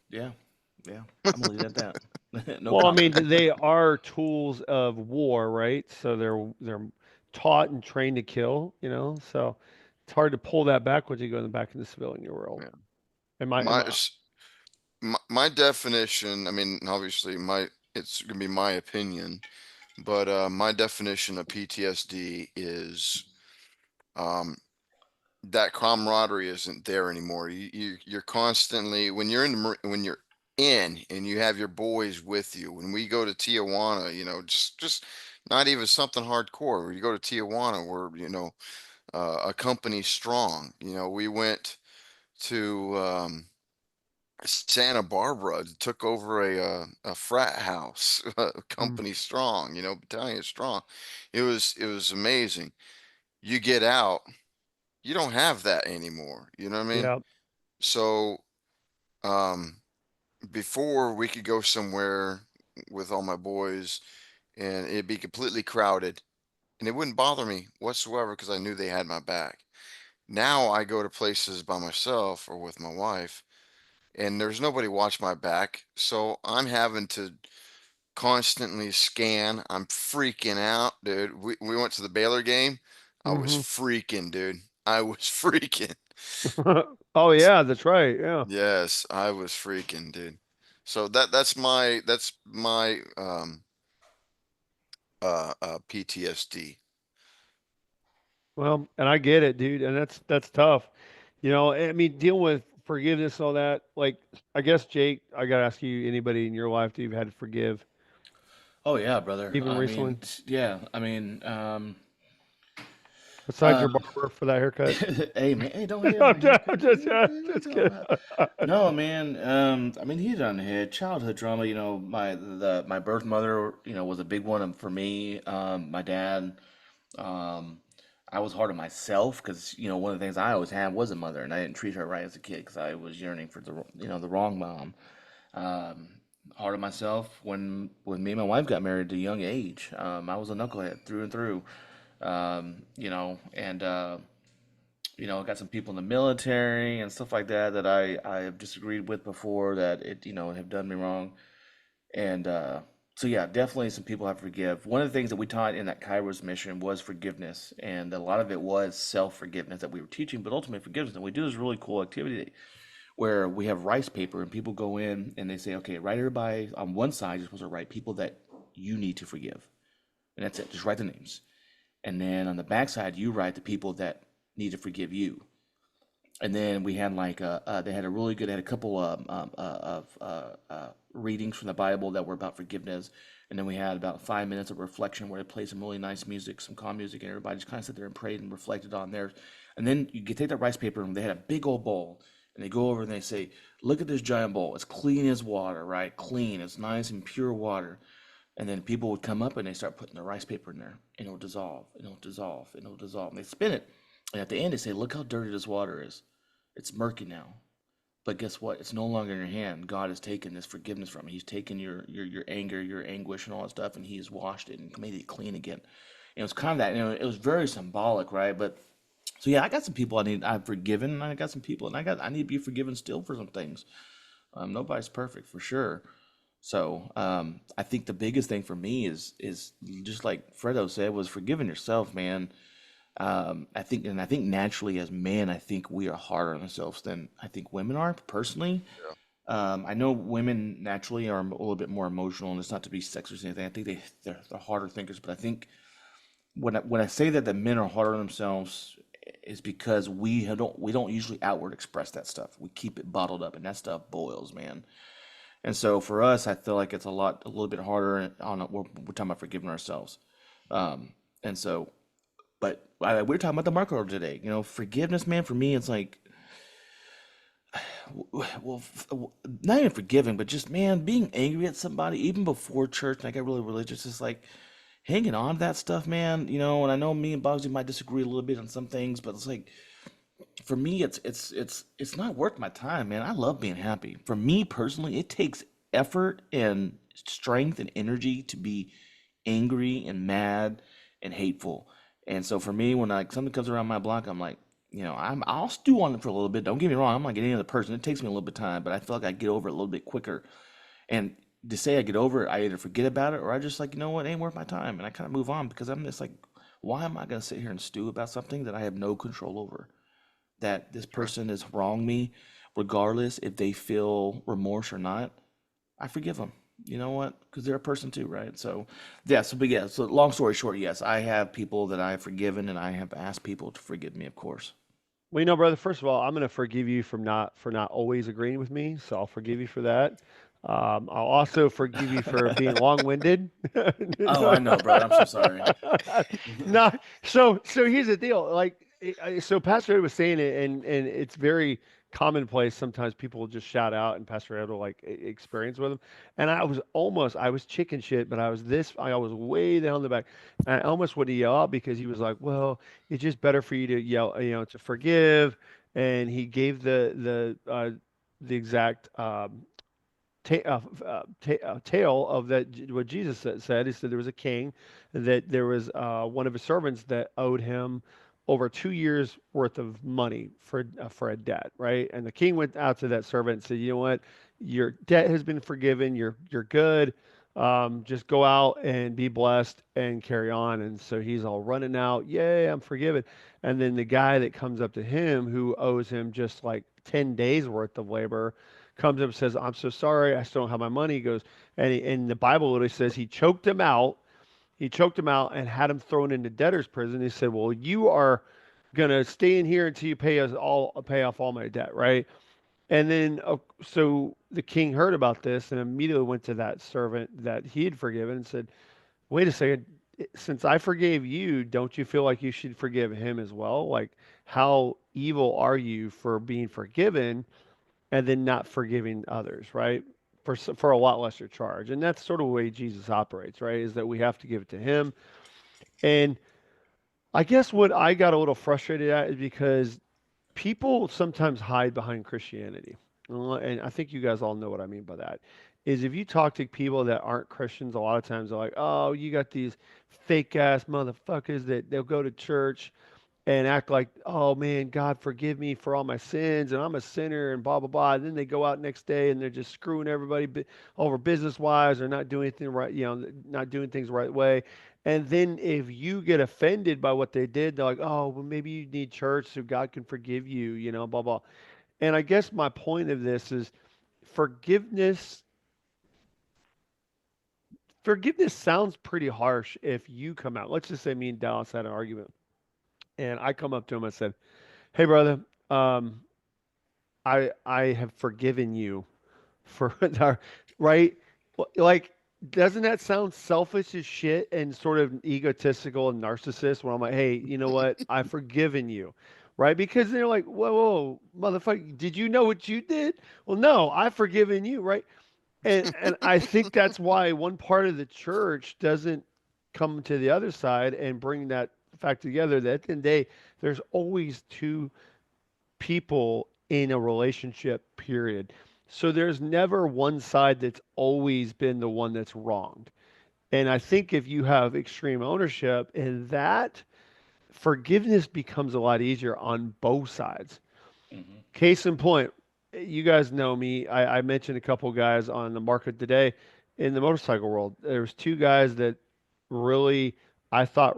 Yeah, yeah. I'm gonna leave it at that. No Well, I mean, comment. they are tools of war, right? So they're taught and. To kill. So it's hard to pull that back once you go in the back in the civilian world. Yeah. Am My I s- my definition, I mean, obviously it's gonna be my opinion, but my definition of PTSD is um that camaraderie isn't there anymore. You're constantly when you're in when you're in and you have your boys with you. When we go to Tijuana, just not even something hardcore. When you go to Tijuana, we're a company strong. We went to Santa Barbara, took over a frat house, mm, company strong. Battalion strong. It was amazing. You get out, you don't have that anymore. You know what I mean? yeah. So, um, before we could go somewhere with all my boys and it'd be completely crowded and it wouldn't bother me whatsoever because I knew they had my back. Now I go to places by myself or with my wife and there's nobody watch my back. So I'm having to constantly scan. I'm freaking out, dude. We went to the Baylor game. I was Hmm. freaking, dude. I was freaking. Oh yeah, that's right. Yeah. Yes, I was freaking, dude. So that's my PTSD. Well, and I get it, dude, and that's tough. I mean, dealing with forgiveness and all that. Like, I guess Jake, I gotta ask you, anybody in your life that you've had to forgive, Oh yeah, brother. even I recently? mean, yeah. I mean, besides your Um, barber for that haircut? hey man, hey, don't hate on I'm my haircut. just, You're good. just No, kidding. no, man. I mean, he hit it on the head. Childhood trauma. My birth mother, was a big one for me. My dad. Um, I was hard on myself because one of the things I always had was a mother, and I didn't treat her right as a kid because I was yearning for the wrong mom. Um, Hard on myself when me and my wife got married at a young age. I was a knucklehead through and through. And got some people in the military and stuff like that that I have disagreed with before that have done me wrong. And so yeah, definitely some people have to forgive. One of the things that we taught in that Kairos mission was forgiveness, and a lot of it was self-forgiveness that we were teaching, but ultimately forgiveness. And we do this really cool activity where we have rice paper and people go in and they say, okay, write everybody on one side. You're supposed to write people that you need to forgive, and that's it. Just write the names, and then on the back side, you write the people that need to forgive you. And then we had they had a really good, they had a couple of readings from the Bible that were about forgiveness, and then we had about 5 minutes of reflection where they played some really nice music, some calm music, and everybody just kind of sat there and prayed and reflected on theirs. And then you could take that rice paper, and they had a big old bowl, and they go over and they say, "Look at this giant bowl. It's clean as water, right? Clean. It's nice and pure water." And then people would come up and they start putting the rice paper in there, and it'll dissolve, and it'll dissolve, and it'll dissolve. And they spin it, and at the end they say, "Look how dirty this water is. It's murky now." But guess what? It's no longer in your hand. God has taken this forgiveness from you. He's taken your anger, your anguish, and all that stuff, and He has washed it and made it clean again. And it was kind of that. It was very symbolic, right? But so yeah, I got some people I've forgiven, and I got some people, and I need to be forgiven still for some things. Nobody's perfect for sure. So I think the biggest thing for me is just like Fredo said was forgiving yourself, man. I think naturally as men, I think we are harder on ourselves than I think women are. Personally, Yeah. I know women naturally are a little bit more emotional, and it's not to be sexist or anything. I think they're harder thinkers, but I think when I say that the men are harder on themselves is because we don't usually outward express that stuff. We keep it bottled up, and that stuff boils, man. And so for us, I feel like it's a little bit harder on we're talking about forgiving ourselves. And so but we're talking about the marker today. Forgiveness, man. For me, it's like, well, not even forgiving, but just man, being angry at somebody even before church. And I get really religious. It's like hanging on to that stuff, man. And I know me and Bugsy might disagree a little bit on some things, but it's like for me, it's not worth my time, man. I love being happy. For me personally, it takes effort and strength and energy to be angry and mad and hateful. And so for me, when like something comes around my block, I'm like, I'll stew on it for a little bit. Don't get me wrong, I'm not getting the person. It takes me a little bit of time, but I feel like I get over it a little bit quicker. And to say I get over it, I either forget about it or I just like, it ain't worth my time, and I kind of move on because I'm just like, why am I gonna sit here and stew about something that I have no control over? That this Right. person has wronged me, regardless if they feel remorse or not, I forgive them. You know what? Because they're a person too, right? So, yeah. So, but yeah. So, long story short, yes, I have people that I have forgiven, and I have asked people to forgive me, of course. Well, brother, first of all, I'm going to forgive you for not always agreeing with me, so I'll forgive you for that. I'll also forgive you for being long-winded. Oh, I know, brother. I'm so sorry. No, so here's the deal. Like, so Pastor Ed was saying it, and it's very commonplace. Sometimes people will just shout out, and Pastor Ed will like experience with them. And I was chicken shit, but I was way down the back. I almost would yell out because he was like, "Well, it's just better for you to yell, to forgive." And he gave the exact tale of what Jesus said. He said there was a king that there was one of his servants that owed him over 2 years worth of money for a debt, right? And the king went out to that servant and said, "You know what? Your debt has been forgiven. You're good. Just go out and be blessed and carry on." And so he's all running out. Yay, I'm forgiven. And then the guy that comes up to him who owes him just like 10 days worth of labor comes up and says, "I'm so sorry, I still don't have my money." He goes, and the Bible literally says he choked him out. He choked him out and had him thrown into debtor's prison. He said, "Well, you are gonna stay in here until you pay off all my debt, right?" And then, so the king heard about this and immediately went to that servant that he had forgiven and said, "Wait a second. since I forgave you, don't you feel like you should forgive him as well? Like, how evil are you for being forgiven and then not forgiving others, right? For a lot lesser charge. And that's sort of the way Jesus operates, right? Is that we have to give it to him. And I guess what I got a little frustrated at is because people sometimes hide behind Christianity. And I think you guys all know what I mean by that. Is if you talk to people that aren't Christians, a lot of times they're like, oh, you got these fake ass motherfuckers that they'll go to church and act like, oh man, God forgive me for all my sins and I'm a sinner and blah blah blah. And then they go out next day and they're just screwing everybody over business wise or not doing anything right, not doing things the right way. And then if you get offended by what they did, they're like, oh, well maybe you need church so God can forgive you, blah blah. And I guess my point of this is forgiveness. Forgiveness sounds pretty harsh if you come out. Let's just say me and Dallas had an argument, and I come up to him and said, "Hey, brother, um, I have forgiven you for our right." Like, doesn't that sound selfish as shit and sort of egotistical and narcissist when I'm like, "Hey, you know what? I've forgiven you." Right? Because they're like, whoa, whoa, motherfucker, did you know what you did? Well, no, I've forgiven you, right? And I think that's why one part of the church doesn't come to the other side and bring that fact together that at the end of the day, there's always two people in a relationship, period. So there's never one side that's always been the one that's wronged. And I think if you have extreme ownership in that, forgiveness becomes a lot easier on both sides. Hmm. Case in point, you guys know me. I mentioned a couple guys on the market today in the motorcycle world. There was two guys that really I thought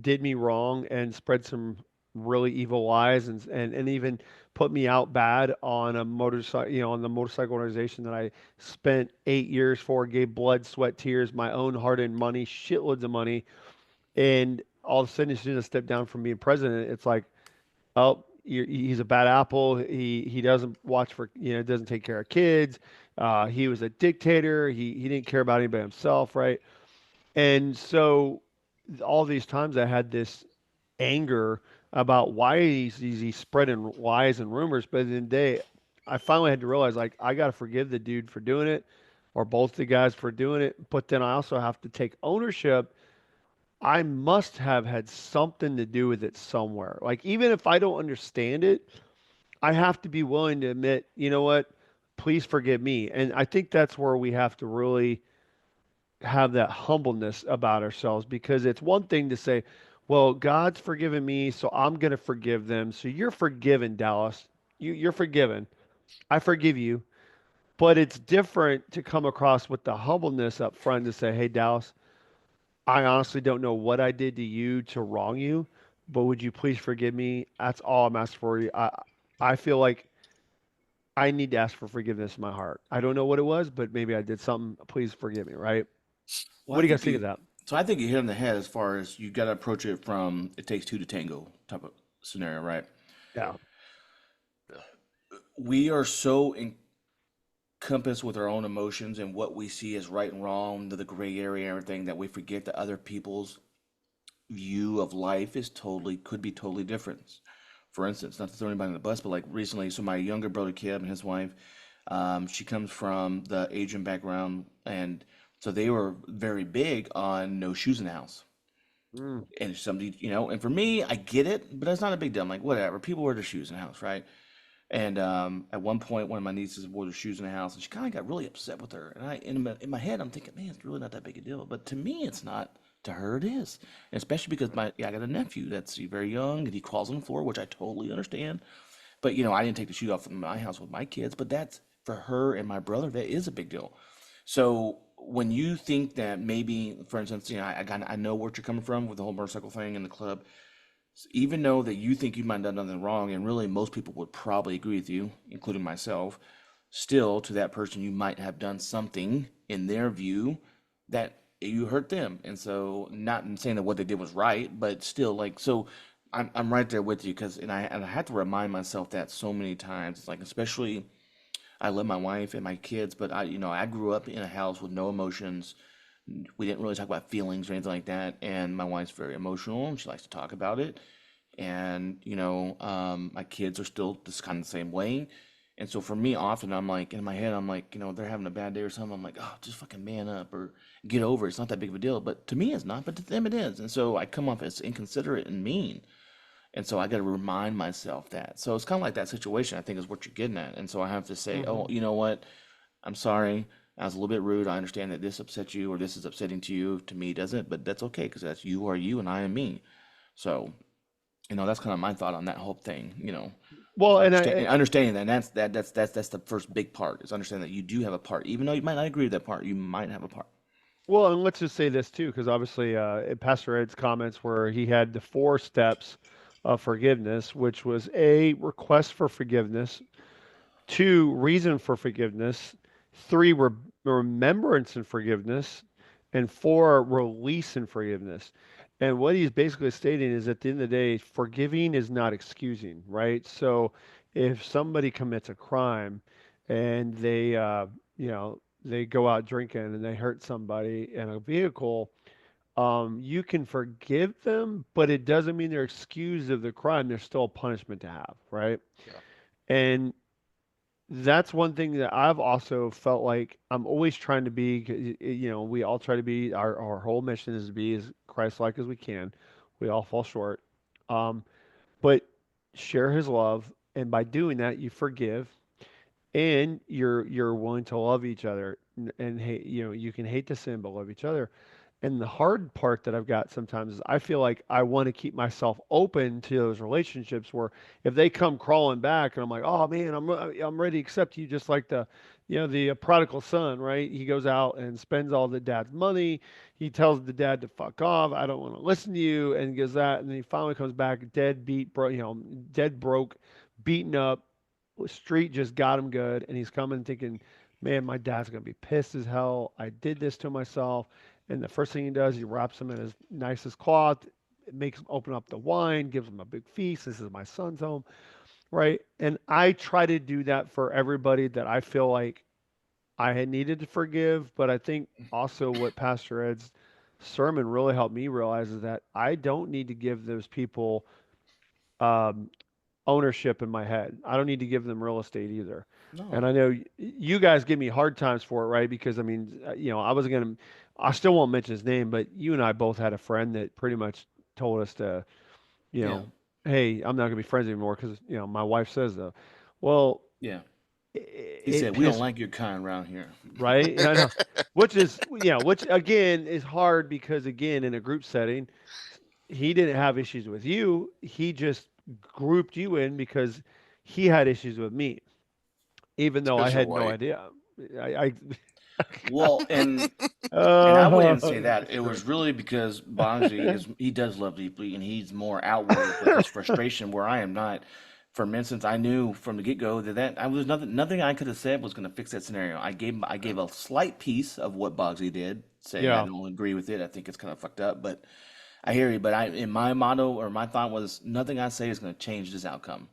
did me wrong and spread some really evil lies and even put me out bad on a motorcycle, on the motorcycle organization that I spent 8 years for, gave blood, sweat, tears, my own hard-earned money, shitloads of money, and all of a sudden, as soon as I stepped down from being president, it's like, oh, he's a bad apple. He doesn't watch for, doesn't take care of kids. He was a dictator. He didn't care about anybody himself, right? And so all these times I had this anger about why he's spreading lies and rumors. But in the day, I finally had to realize like I got to forgive the dude for doing it, or both the guys for doing it. But then I also have to take ownership. I must have had something to do with it somewhere. Like, even if I don't understand it, I have to be willing to admit, you know what? Please forgive me. And I think that's where we have to really have that humbleness about ourselves because it's one thing to say, well, God's forgiven me, so I'm going to forgive them. So you're forgiven, Dallas. You're forgiven. I forgive you. But it's different to come across with the humbleness up front to say, hey, Dallas, I honestly don't know what I did to you to wrong you, but would you please forgive me? That's all I'm asking for you. I feel like I need to ask for forgiveness in my heart. I don't know what it was, but maybe I did something. Please forgive me, right? Well, What I do you guys think think of you. that? So I think you hit on the head as far as you got to approach it from it takes two to tango type of scenario, right? Yeah. We are so encompassed with our own emotions and what we see as right and wrong, the gray area, and everything that we forget that other people's view of life is totally could be totally different. For instance, not to throw anybody on the bus, but like recently, so my younger brother Kim and his wife, she comes from the Asian background, and so they were very big on no shoes in the house. Mm, And somebody, and for me, I get it, but that's not a big deal. I'm like, whatever. People wear their shoes in the house, right? And at one point, one of my nieces wore their shoes in the house, and she kind of got really upset with her. And in my head, I'm thinking, man, it's really not that big a deal. But to me, it's not. To her, it is. And especially because I got a nephew that's very young, and he crawls on the floor, which I totally understand. But I didn't take the shoes off in my house with my kids. But that's for her and my brother. That is a big deal. So when you think that maybe, for instance, I know where you're coming from with the whole motorcycle thing in the club, even though that you think you might have done nothing wrong, and really most people would probably agree with you, including myself, still to that person you might have done something in their view that you hurt them. And so, not saying that what they did was right, but still, like, so I'm right there with you because, and I had to remind myself that so many times, like, especially I love my wife and my kids, but I grew up in a house with no emotions, we didn't really talk about feelings or anything like that. And my wife's very emotional and she likes to talk about it. And, my kids are still just kind of the same way. And so for me, often I'm like, in my head, I'm like, they're having a bad day or something. I'm like, oh, just fucking man up or get over it. It's not that big of a deal. But to me, it's not. But to them, it is. And so I come off as inconsiderate and mean. And so I got to remind myself that. So it's kind of like that situation, I think, is what you're getting at. And so I have to say, oh, Hmm. you know what? I'm sorry. I was a little bit rude. I understand that this upsets you or this is upsetting to you. To me, it doesn't, but that's okay because that's you are you and I am me. So, that's kind of my thought on that whole thing, is Well, and understanding that. And that's the first big part is understanding that you do have a part. Even though you might not agree with that part, you might have a part. well, and let's just say this too, because obviously, in Pastor Ed's comments where he had the 4 steps of forgiveness, which was a request for forgiveness, 2, reason for forgiveness, 3, remembrance and forgiveness, and 4, release and forgiveness. And what he's basically stating is at the end of the day, forgiving is not excusing, right? So if somebody commits a crime and they go out drinking and they hurt somebody in a vehicle, you can forgive them, but it doesn't mean they're excused of the crime. There's still a punishment to have, right? Yeah. And that's one thing that I've also felt like I'm always trying to be, 'cause we all try to be, our whole mission is to be as Christ-like as we can. We all fall short. Um, but share his love, and by doing that, you forgive, and you're willing to love each other, and hate, you can hate the sin but love each other. And the hard part that I've got sometimes is I feel like I want to keep myself open to those relationships where if they come crawling back and I'm like, oh man, I'm ready to accept you, just like the prodigal son, right? He goes out and spends all the dad's money. He tells the dad to fuck off. I don't want to listen to you, and gives that, and then he finally comes back dead beat, dead broke, beaten up. Street just got him good, and he's coming thinking, man, my dad's gonna be pissed as hell. I did this to myself. And the first thing he does, he wraps him in his nicest cloth, makes him open up the wine, gives him a big feast. This is my son's home, right? And I try to do that for everybody that I feel like I had needed to forgive. But I think also what Pastor Ed's sermon really helped me realize is that I don't need to give those people um, ownership in my head. I don't need to give them real estate either. No. And I know you guys give me hard times for it, right? Because I mean, I wasn't gonna, I still won't mention his name, but you and I both had a friend that pretty much told us to, you Yeah. know, hey, I'm not gonna be friends anymore because my wife says so. Well, Yeah. He it said, "We don't pissed, like your kind around here." right? I know, which is, which again is hard because again in a group setting, he didn't have issues with you. He just grouped you in because he had issues with me, even It's though I because you're had no white. idea. I Well, and I wouldn't even say oh, that. It was Christ. really because Bonzi is he does love deeply and he's more outward with his frustration where I am not. For instance, I knew from the get go that I was nothing I could have said was going to fix that scenario. I gave a slight piece of what Bogsy did, saying I Yeah, don't agree with it. I think it's kind of fucked up, but I hear you. But in my motto or my thought was nothing I say is going to change this outcome.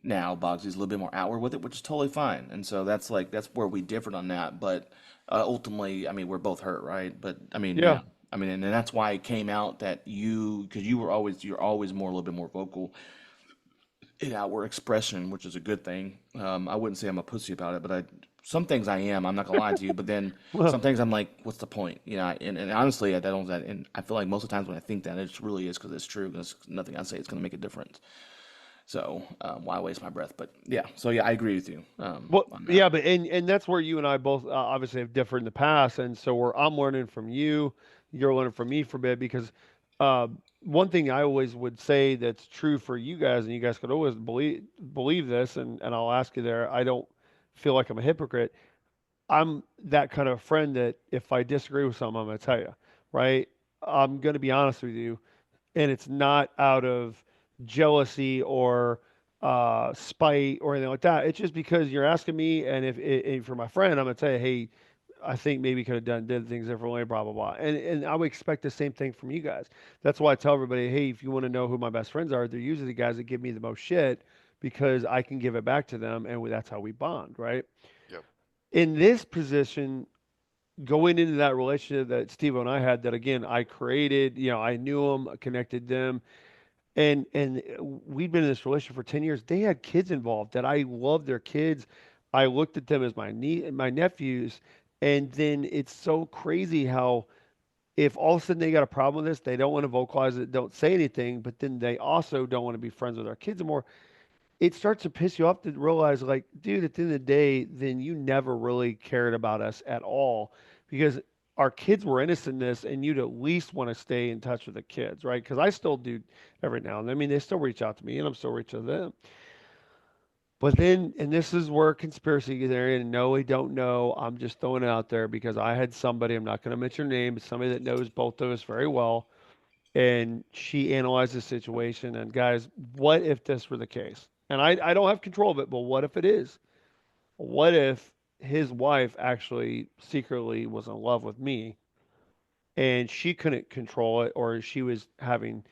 Now Bogsy's a little bit more outward with it, which is totally fine. And so that's where we differed on that. But ultimately, I mean, we're both hurt, right? But I mean, yeah. yeah, I mean, and that's why it came out that because you're always more a little bit more vocal in outward expression, which is a good thing. I wouldn't say I'm a pussy about it, but some things I am. I'm not gonna lie to you. But then Well, some things I'm like, what's the point? And honestly, I don't. And I feel like most of the times when I think that, it really is because it's true. Because nothing I say is gonna make a difference. So why waste my breath? But yeah, so yeah, I agree with you well, on that. yeah, but and that's where you and I both obviously have differed in the past, and so where I'm learning from you, you're learning from me for a bit because uh, one thing I always would say that's true for you guys, and you guys could always believe this, and I'll ask you there. I don't feel like I'm a hypocrite. I'm that kind of friend that if I disagree with something, I'm going to tell you, right? I'm going to be honest with you, and it's not out of jealousy or spite or anything like that. It's just because you're asking me, and if for my friend, I'm going to tell you, hey, I think maybe could have did things differently, blah blah blah. And I would expect the same thing from you guys. That's why I tell everybody, hey, if you want to know who my best friends are, they're usually the guys that give me the most shit because I can give it back to them, and that's how we bond, right? Yep. In this position, going into that relationship that Steve and I had, that again I created, I knew them, connected them, and we'd been in this relationship for 10 years. They had kids involved that I loved their kids. I looked at them as my nephews, and then it's so crazy how if all of a sudden they got a problem with this, they don't want to vocalize it, don't say anything, but then they also don't want to be friends with our kids anymore. It starts to piss you off to realize, like, dude, at the end of the day, then you never really cared about us at all because our kids were innocent in this, and you'd at least want to stay in touch with the kids, right? Because I still do every now and then. I mean, they still reach out to me, and I'm still reaching out to them. But then, and this is where conspiracy gets there, and no, we don't know. I'm just throwing it out there because I had somebody, I'm not going to mention her name, but somebody that knows both of us very well, and she analyzed the situation. And guys, what if this were the case? And I don't have control of it, but what if it is? What if his wife actually secretly was in love with me and she couldn't control it, or she was having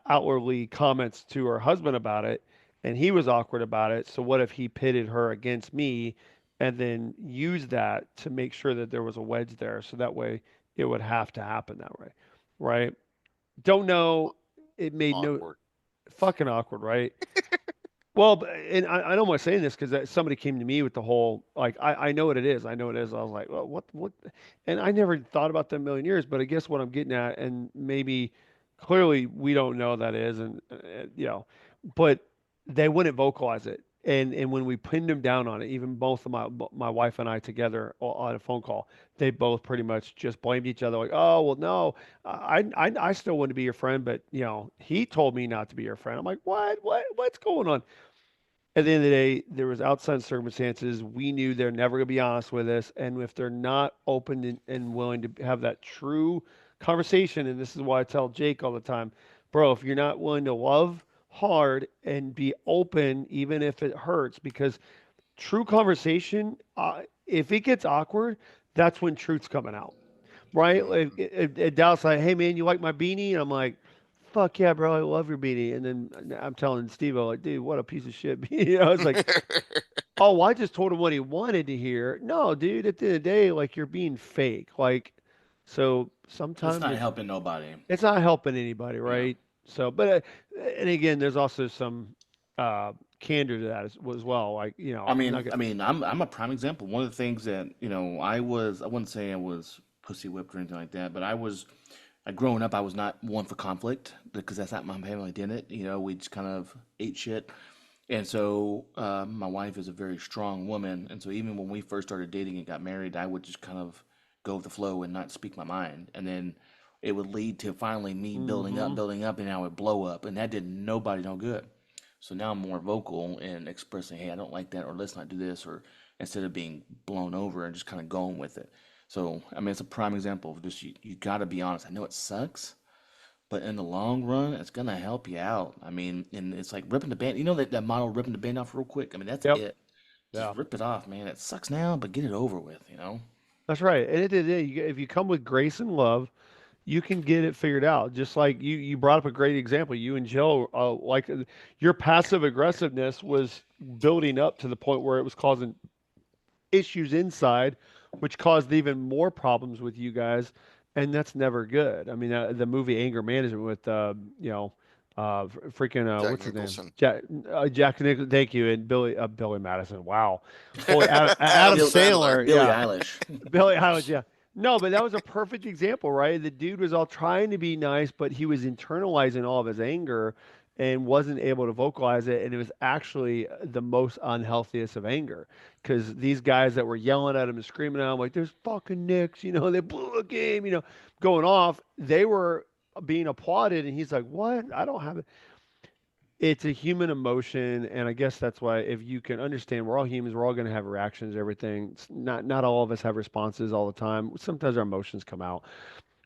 outwardly comments to her husband about it and he was awkward about it? So what if he pitted her against me and then used that to make sure that there was a wedge there, so that way it would have to happen that way, right? Don't know. It made no Awkward. fucking awkward, right? Well, and I don't mind saying this because somebody came to me with the whole, like, I know what it is. I know what it is. I was like, well, what? And I never thought about that a million years, but I guess what I'm getting at, and maybe clearly we don't know that is, and but they wouldn't vocalize it. And when we pinned them down on it, even both of my wife and I together on a phone call, they both pretty much just blamed each other, like, oh well, no, I still want to be your friend, but he told me not to be your friend. I'm like, what's going on? At the end of the day, there was outside circumstances. We knew they're never going to be honest with us, and if they're not open and willing to have that true conversation, and this is why I tell Jake all the time, bro, if you're not willing to love hard and be open, even if it hurts, because true conversation, if it gets awkward, that's when truth's coming out, right? Like Mhm. if Dallas like, hey man, you like my beanie? And I'm like, fuck yeah, bro, I love your beanie. And then I'm telling Steve, I'm like, dude, what a piece of shit beanie. It's like, oh, well, I just told him what he wanted to hear. No, dude, at the end of the day, like you're being fake. Like, so It's sometimes not helping nobody. it's not helping anybody, Yeah. right? So, but and again, there's also some candor to that as well. Like, not gonna, I'm a prime example. One of the things that I wouldn't say I was pussy whipped or anything like that, but growing up, I was not one for conflict because that's not my family did it. We just kind of ate shit. And so my wife is a very strong woman, and so even when we first started dating and got married, I would just kind of go with the flow and not speak my mind, and then it would lead to finally me mm-hmm. building up, and I would blow up, and that did nobody no good. So now I'm more vocal in expressing, hey, I don't like that, or let's not do this, or instead of being blown over and just kind of going with it. So I mean, it's a prime example of just you got to be honest. I know it sucks, but in the long run, it's gonna help you out. I mean, and it's like ripping the band. You know that model ripping the band off real quick. I mean, that's Yep. it. Just Yeah. rip it off, man. It sucks now, but get it over with. That's right. And at the end of the day, if you come with grace and love, you can get it figured out. Just like you brought up a great example. You and Jill, your passive aggressiveness was building up to the point where it was causing issues inside, which caused even more problems with you guys, and that's never good. I mean, the movie Anger Management with freaking Jack what's his name? Nicholson. Jack Nicholson. Thank you, and Billy Madison. Wow, holy Adam Adam Bill, Sandler. Sandler. Billie Yeah, Eilish. Billy Eilish. Yeah. No, but that was a perfect example, right? The dude was all trying to be nice, but he was internalizing all of his anger and wasn't able to vocalize it. And it was actually the most unhealthiest of anger because these guys that were yelling at him and screaming at him, like, there's fucking Knicks, they blew a game, going off, they were being applauded. And he's like, what? I don't have it. It's a human emotion, and I guess that's why if you can understand, we're all humans, we're all going to have reactions, everything. It's not all of us have responses all the time. Sometimes our emotions come out,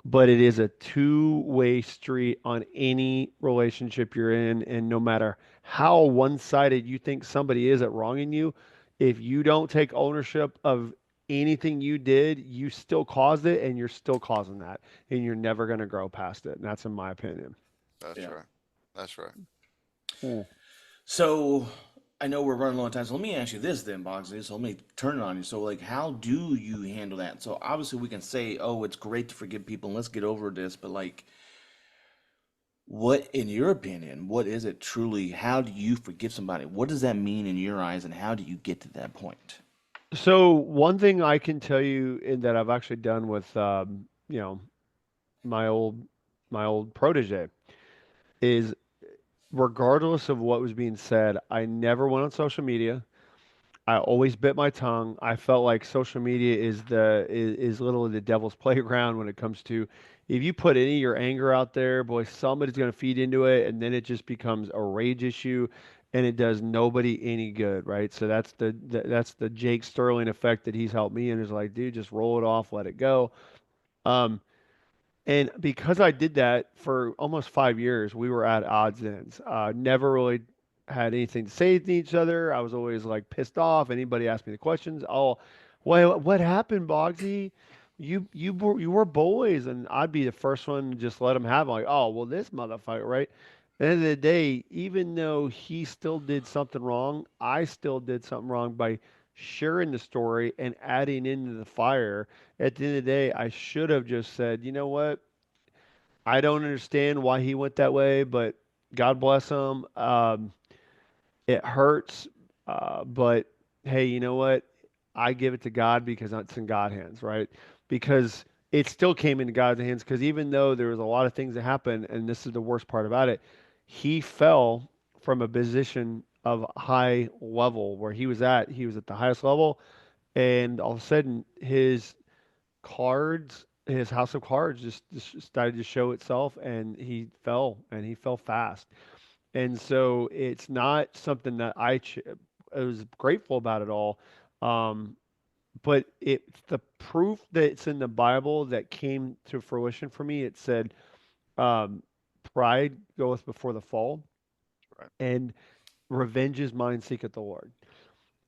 but it is a two-way street on any relationship you're in, and no matter how one-sided you think somebody is at wronging you, if you don't take ownership of anything you did, you still caused it, and you're still causing that, and you're never going to grow past it. And that's in my opinion. That's Yeah. right. That's right. Hmm. So I know we're running low on time, so let me ask you this then, Boxley. So let me turn it on you. So, like, how do you handle that? So, obviously, we can say, "Oh, it's great to forgive people, and let's get over this." But, like, what, in your opinion, what is it truly? How do you forgive somebody? What does that mean in your eyes, and how do you get to that point? So one thing I can tell you in that I've actually done with my old my old protege is regardless of what was being said, I never went on social media. I always bit my tongue. I felt like social media is literally the devil's playground when it comes to if you put any of your anger out there, boy, somebody's going to feed into it, and then it just becomes a rage issue, and it does nobody any good, right? So that's the Jake Sterling effect that he's helped me, and is like, dude, just roll it off, let it go. Um, and because I did that for almost 5 years, we were at odds ends. Never really had anything to say to each other. I was always like pissed off. Anybody asked me the questions, oh, well, what happened, Bogsy? You were boys, and I'd be the first one to just let them have it. Like, oh, well, this motherfucker, right? At the end of the day, even though he still did something wrong, I still did something wrong by sharing the story and adding into the fire. At the end of the day, I should have just said, you know what? I don't understand why he went that way, but God bless him. It hurts, but hey, you know what? I give it to God because it's in God's hands, right? Because it still came into God's hands. Because even though there was a lot of things that happened, and this is the worst part about it, he fell from a position of high level where he was at. He was at the highest level, and all of a sudden, his house of cards just started to show itself, and he fell fast. And so it's not something that I was grateful about at all. Um, but it's the proof that's in the Bible that came to fruition for me. It said, um, pride goeth before the fall, Right. and revenge is mine, seeketh the Lord.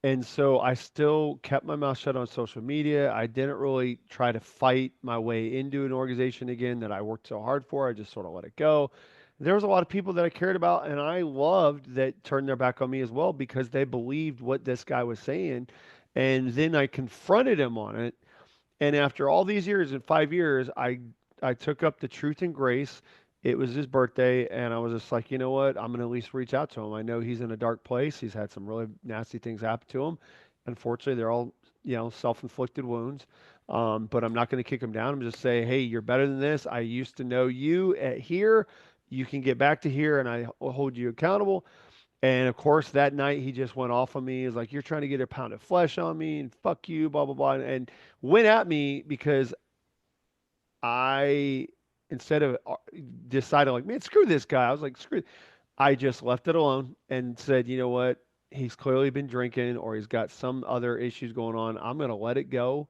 And so I still kept my mouth shut on social media. I didn't really try to fight my way into an organization again that I worked so hard for. I just sort of let it go. There was a lot of people that I cared about and I loved that turned their back on me as well because they believed what this guy was saying. And then I confronted him on it, and after all these years, in 5 years, I took up the truth and grace. It was his birthday, and I was just like, you know what? I'm gonna at least reach out to him. I know he's in a dark place. He's had some really nasty things happen to him. Unfortunately, they're all, self-inflicted wounds. But I'm not gonna kick him down. I'm just say, hey, you're better than this. I used to know you at here. You can get back to here, and I will hold you accountable. And of course, that night he just went off on me. He was like, "You're trying to get a pound of flesh on me, and fuck you, blah blah blah," and went at me because I, instead of deciding like, "Man, screw this guy," I was like, "Screw." I just left it alone and said, "You know what? He's clearly been drinking, or he's got some other issues going on. I'm gonna let it go."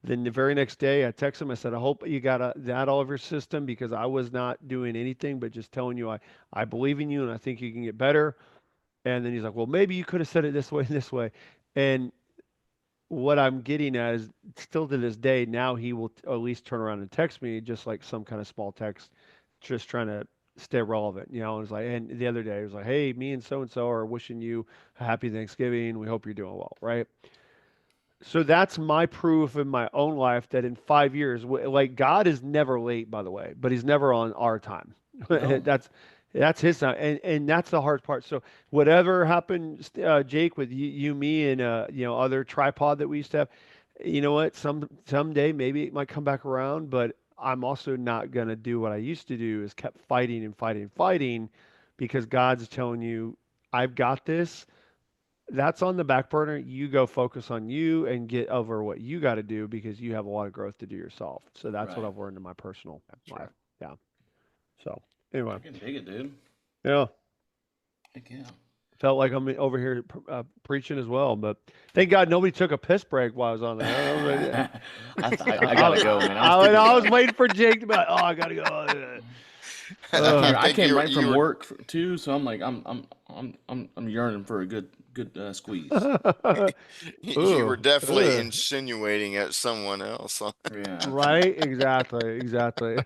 Then the very next day, I texted him. I said, "I hope you got that all of your system because I was not doing anything but just telling you I believe in you and I think you can get better." And then he's like, well, maybe you could have said it this way and this way. And what I'm getting at is still to this day, now he will at least turn around and text me just like some kind of small text, just trying to stay relevant, And it's like, and the other day, he was like, hey, me and so are wishing you a happy Thanksgiving. We hope you're doing well, right? So that's my proof in my own life that in 5 years, like God is never late, by the way, but He's never on our time. No. That's His time, and that's the hard part. So whatever happened, Jake, with you, me, and other tripod that we used to have, you know what? Someday maybe it might come back around, but I'm also not gonna do what I used to do. Is kept fighting and fighting and fighting, because God's telling you, I've got this. That's on the back burner. You go focus on you and get over what you got to do because you have a lot of growth to do yourself. So that's what Right. I've learned in my personal That's life. right. Yeah. So anyway, I can dig it, dude. yeah, Heck yeah. felt like I'm over here preaching as well, but thank God nobody took a piss break while I was on there. I gotta go, man. I was thinking I was about. waiting for Jake to be like, oh, I gotta go. I I came Uh, I think came right you from were. work too, so I'm like I'm yearning for a good squeeze. You were ooh, definitely ugh. insinuating at someone else. Huh? Yeah. Right? Exactly. Exactly.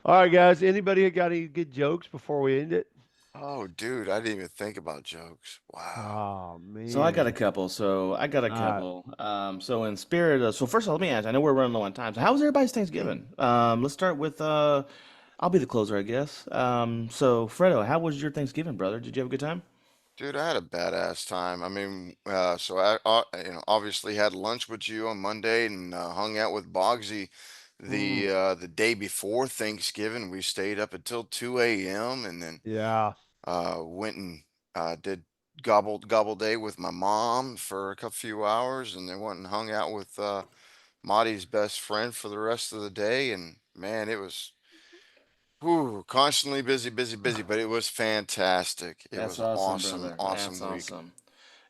All right, guys. Anybody got any good jokes before we end it? Oh, dude, I didn't even think about jokes. Wow. Oh So I got a man. couple. So I got a Uh, couple. So in spirit of, so first of all, let me ask. I know we're running low on time. So how was everybody's Thanksgiving? Let's start with I'll be the closer, I guess. So Fredo, how was your Thanksgiving, brother? Did you have a good time? Dude, I had a badass time. I mean, so obviously had lunch with you on Monday and hung out with Bogsy mm, the day before Thanksgiving. We stayed up until 2 a.m. and then yeah. went and did gobble day with my mom for few hours, and then went and hung out with Marty's best friend for the rest of the day. And man, it was whew, constantly busy, busy, busy, but it was fantastic. It That's was awesome, awesome, brother. That's awesome week. awesome.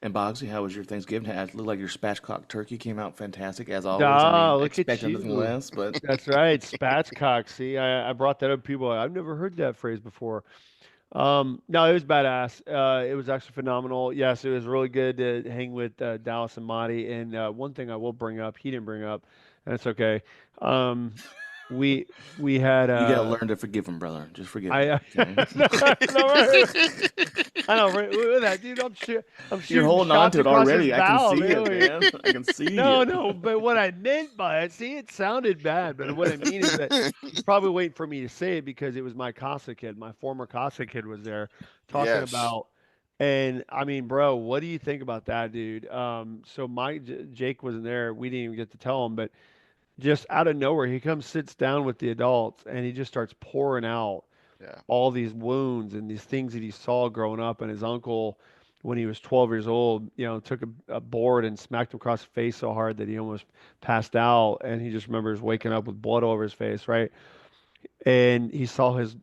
And Boggsy, how was your Thanksgiving? It looked like your spatchcock turkey came out fantastic as always. I Ah, mean, look at expecting nothing you. less, but That's right, spatchcock. See, I brought that up. People, I've never heard that phrase before. No, it was badass. It was actually phenomenal. Yes, it was really good to hang with Dallas and Marty. And one thing I will bring up, he didn't bring up, and it's okay. Um, we we had you gotta learn to forgive him, brother. Just forgive him, I okay? no, right. I know, right, with that dude. I'm You're shooting holding on shots to it across his already. I can bow, see it, man. man. I can see No, it. no, but what I meant by it, see, it sounded bad, but what I mean is that he's probably waiting for me to say it because it was my Casa kid, my former Casa kid was there talking Yes. about, and I mean, bro, what do you think about that, dude? So Jake wasn't there. We didn't even get to tell him, but just out of nowhere, he comes, sits down with the adults, and he just starts pouring out Yeah. all these wounds and these things that he saw growing up. And his uncle, when he was 12 years old, took a board and smacked him across the face so hard that he almost passed out. And he just remembers waking up with blood all over his face, right? And he saw his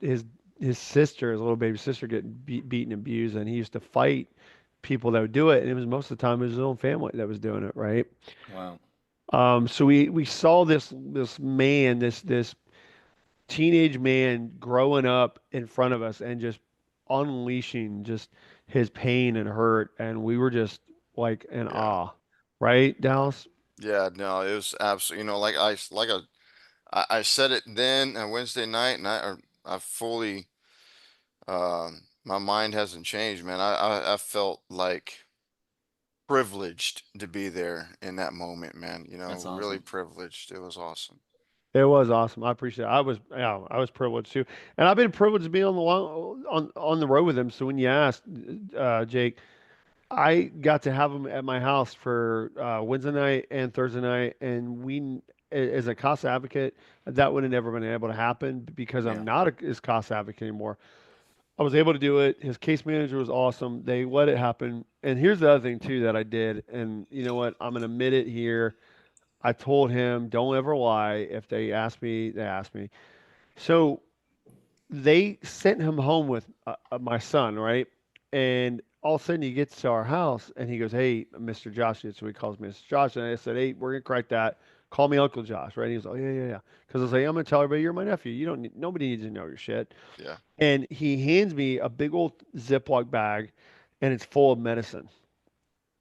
sister, his little baby sister, getting beaten and abused, and he used to fight people that would do it. And it was most of the time his own family that was doing it, right? Wow. So we saw this man, this teenage man growing up in front of us and just unleashing just his pain and hurt, and we were just like in Yeah. awe, right, Dallas? Yeah. No, it was absolutely, like I said it then on Wednesday night, and I fully, my mind hasn't changed, man. I felt like privileged to be there in that moment, man. That's Really awesome. privileged. It was awesome. It was awesome. I appreciate it. I was privileged too, and I've been privileged to be on the road with him. So when you asked, Jake, I got to have him at my house for Wednesday night and Thursday night, and as a cost advocate, that would have never been able to happen because I'm Yeah. not his cost advocate anymore. I was able to do it. His case manager was awesome. They let it happen. And here's the other thing too that I did. And you know what? I'm gonna admit it here. I told him, don't ever lie. If they ask me, they ask me. So they sent him home with my son, right? And all of a sudden he gets to our house and he goes, "Hey, Mr. Josh," so he calls me Mr. Josh. And I said, "Hey, we're gonna correct that. Call me Uncle Josh," right? And he goes, "Oh yeah, yeah, yeah." Because I was like, "I'm gonna tell everybody you're my nephew. You don't need, nobody needs to know your shit." Yeah. And he hands me a big old Ziploc bag, and it's full of medicine.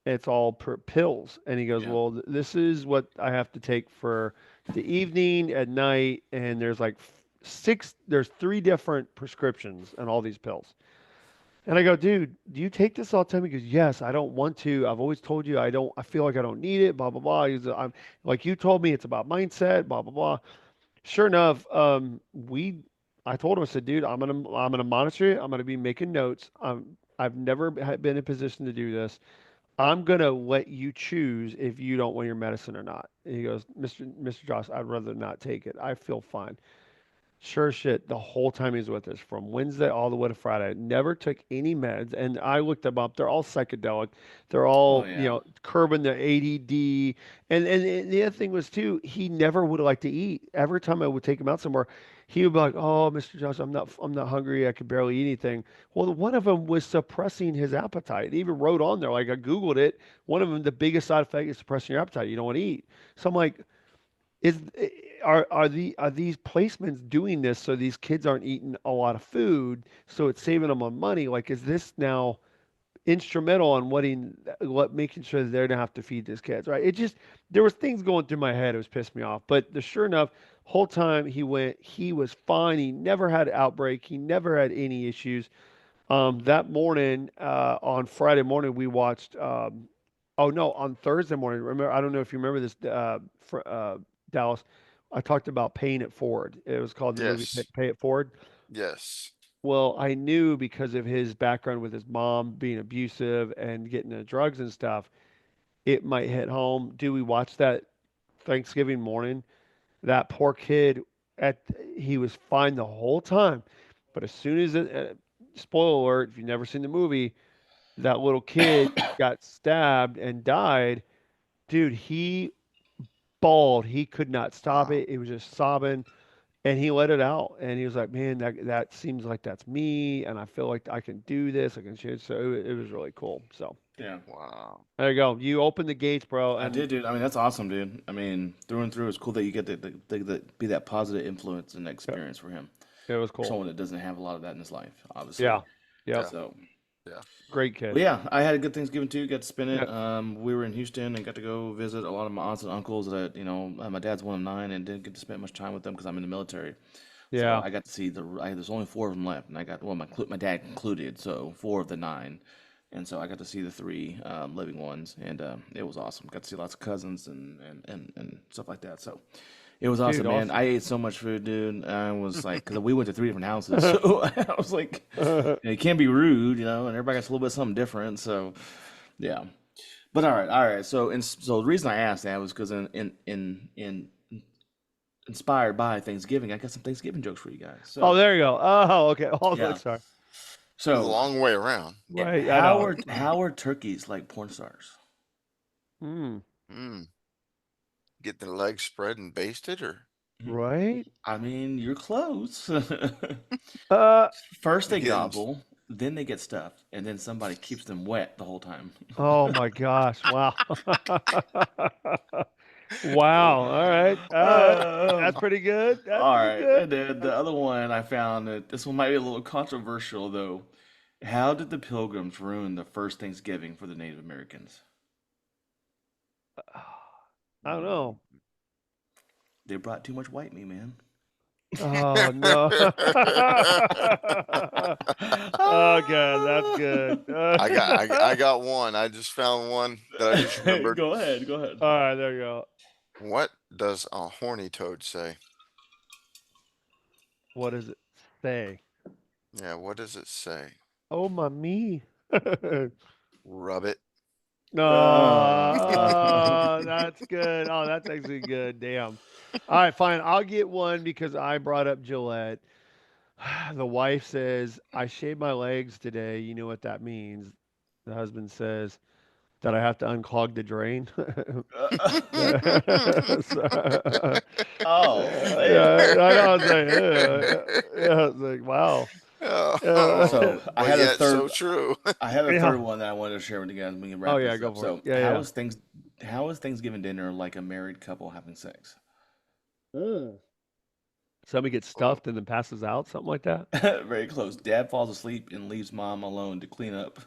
It's all pills. And he goes, Yeah. "Well, this is what I have to take for the evening, at night, and there's like there's three different prescriptions and all these pills." And I go, "Dude, do you take this all the time?" He goes, "Yes, I don't want to. I've always told you I don't. I feel like I don't need it. Blah blah blah." He's, "I'm like you told me it's about mindset. Blah blah blah." Sure enough, I told him, I said, "Dude, I'm gonna monitor it. I'm gonna be making notes. I've never been in a position to do this. I'm gonna let you choose if you don't want your medicine or not." And he goes, Mr. Josh, I'd rather not take it. I feel fine. Sure shit, the whole time he was with us, from Wednesday all the way to Friday, never took any meds. And I looked them up. They're all psychedelic. They're Oh all, yeah. curbing the ADD. And the other thing was too, he never would like to eat. Every time I would take him out somewhere, he would be like, "Oh, Mr. Josh, I'm not hungry. I could barely eat anything." Well, one of them was suppressing his appetite. It even wrote on there, like I Googled it. One of them, the biggest side effect is suppressing your appetite. You don't want to eat. So I'm like, is are these placements doing this so these kids aren't eating a lot of food, so it's saving them on money? Like, is this now instrumental on what making sure that they're gonna have to feed these kids, right? It just there was things going through my head. It was pissed me off. But the sure enough, whole time he went, he was fine. He never had an outbreak. He never had any issues. That morning, on Friday morning, we watched. Oh no, on Thursday morning. Remember, I don't know if you remember this, Dallas. I talked about paying it forward. It was called the movie Yes. Pay It Forward. Yes. Well, I knew because of his background with his mom being abusive and getting into drugs and stuff, it might hit home. Do we watch that Thanksgiving morning? That poor kid, at he was fine the whole time, but as soon as spoiler alert, if you've never seen the movie, that little kid got stabbed and died. Dude, he bawled. He could not stop Wow. it. He was just sobbing, and he let it out. And he was like, "Man, that seems like that's me, and I feel like I can do this. I can share." So it was really cool. So Yeah. Wow. there you go. You open the gates, bro, I and did, dude. I mean, that's awesome, dude. I mean, through and through, it's cool that you get to be that positive influence and yeah, experience for him, it was for cool. someone that doesn't have a lot of that in his life, Yeah, obviously. yep, Yeah. So, Yeah. great kid. well, yeah, I had a good Thanksgiving too. Got to spend it. Yeah, We were in Houston and got to go visit a lot of my aunts and uncles that, my dad's one of nine and didn't get to spend much time with them because I'm in the military. So yeah, I got to see there's only four of them left, and I got, well, my dad included, so four of the nine. And so I got to see the three living ones, and it was awesome. Got to see lots of cousins and stuff like that. So it was dude, awesome, man. I awesome. ate so much food, dude. I was like, because we went to three different houses, so I was like, it can't be rude, and everybody gets a little bit something different. So yeah. But all right. So the reason I asked that was because in inspired by Thanksgiving, I got some Thanksgiving jokes for you guys. Oh, So there you go. Oh, okay. Oh, yeah. sorry. The So long way around. yeah, Right, I know. how are turkeys like porn stars? Mm, Mm. Get the legs spread and basted, or Mhm. right. I mean, you're close. Uh, First they getting gobble, then they get stuffed, and then somebody keeps them wet the whole time. oh my gosh. Wow. oh, Wow. All right. Uh, That's pretty good. That's all pretty right, good. and then the other one I found that this one might be a little controversial though. How did the Pilgrims ruin the first Thanksgiving for the Native Americans? I don't know. They brought too much white meat, man. Oh no. Oh god, that's good. I got one. I just found one that I just remembered. Go ahead, go ahead. All right, there you go. What does a horny toad say? What does it say? Yeah, what does it say? Oh my me. Rub it. No, Uh, that's good. Oh, that's actually good. Damn. All right, fine. I'll get one because I brought up Gillette. The wife says, I shaved my legs today. You know what that means. The husband says that I have to unclog the drain. So, oh man. yeah, I know. I was like, yeah, I was like, wow. Uh, Oh, So but yet so true. I had a yeah. third one that I wanted to share with you guys. We can Oh wrap yeah, this go up. for it. So Yeah, yeah. how is Thanksgiving dinner like a married couple having sex? Mm. Somebody gets Oh, stuffed and then passes out, something like that. Very close. Dad falls asleep and leaves mom alone to clean up.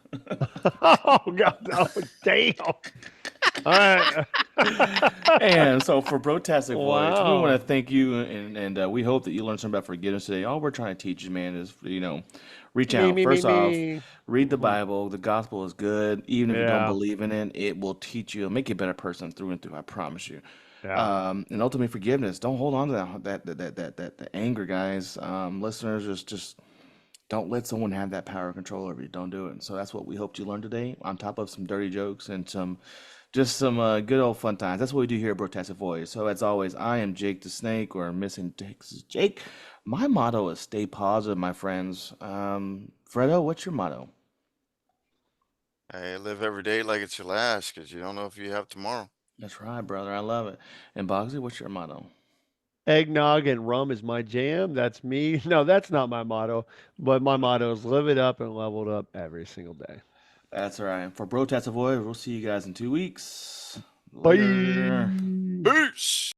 Oh God! Oh damn! All right. And so for Brotastic Voyage, we want Wow. to thank you, and we hope that you learned something about forgiveness today. All we're trying to teach you, man, is reach Me, out. me, me, First off, me. read the Mhm. Bible. The gospel is good, even if you don't Yeah, believe in it. It will teach you, it'll make you a better person through and through. I promise you. yeah. And ultimately, forgiveness. Don't hold on to that anger, guys. Listeners, just don't let someone have that power and control over you. Don't do it. So that's what we hoped you learned today, on top of some dirty jokes and some good old fun times. That's what we do here at Brotastic Voyage. So as always, I am Jake the Snake, or missing Texas Jake. My motto is stay positive, my friends. Fredo, what's your motto? hey, live every day like it's your last, because you don't know if you have tomorrow. That's right, brother. I love it. And Bogsy, what's your motto? Eggnog and rum is my jam. That's me. No, that's not my motto. But my motto is live it up and level it up every single day. That's all right. For Brotastic Voyage, we'll see you guys in 2 weeks. Later. Bye. Peace.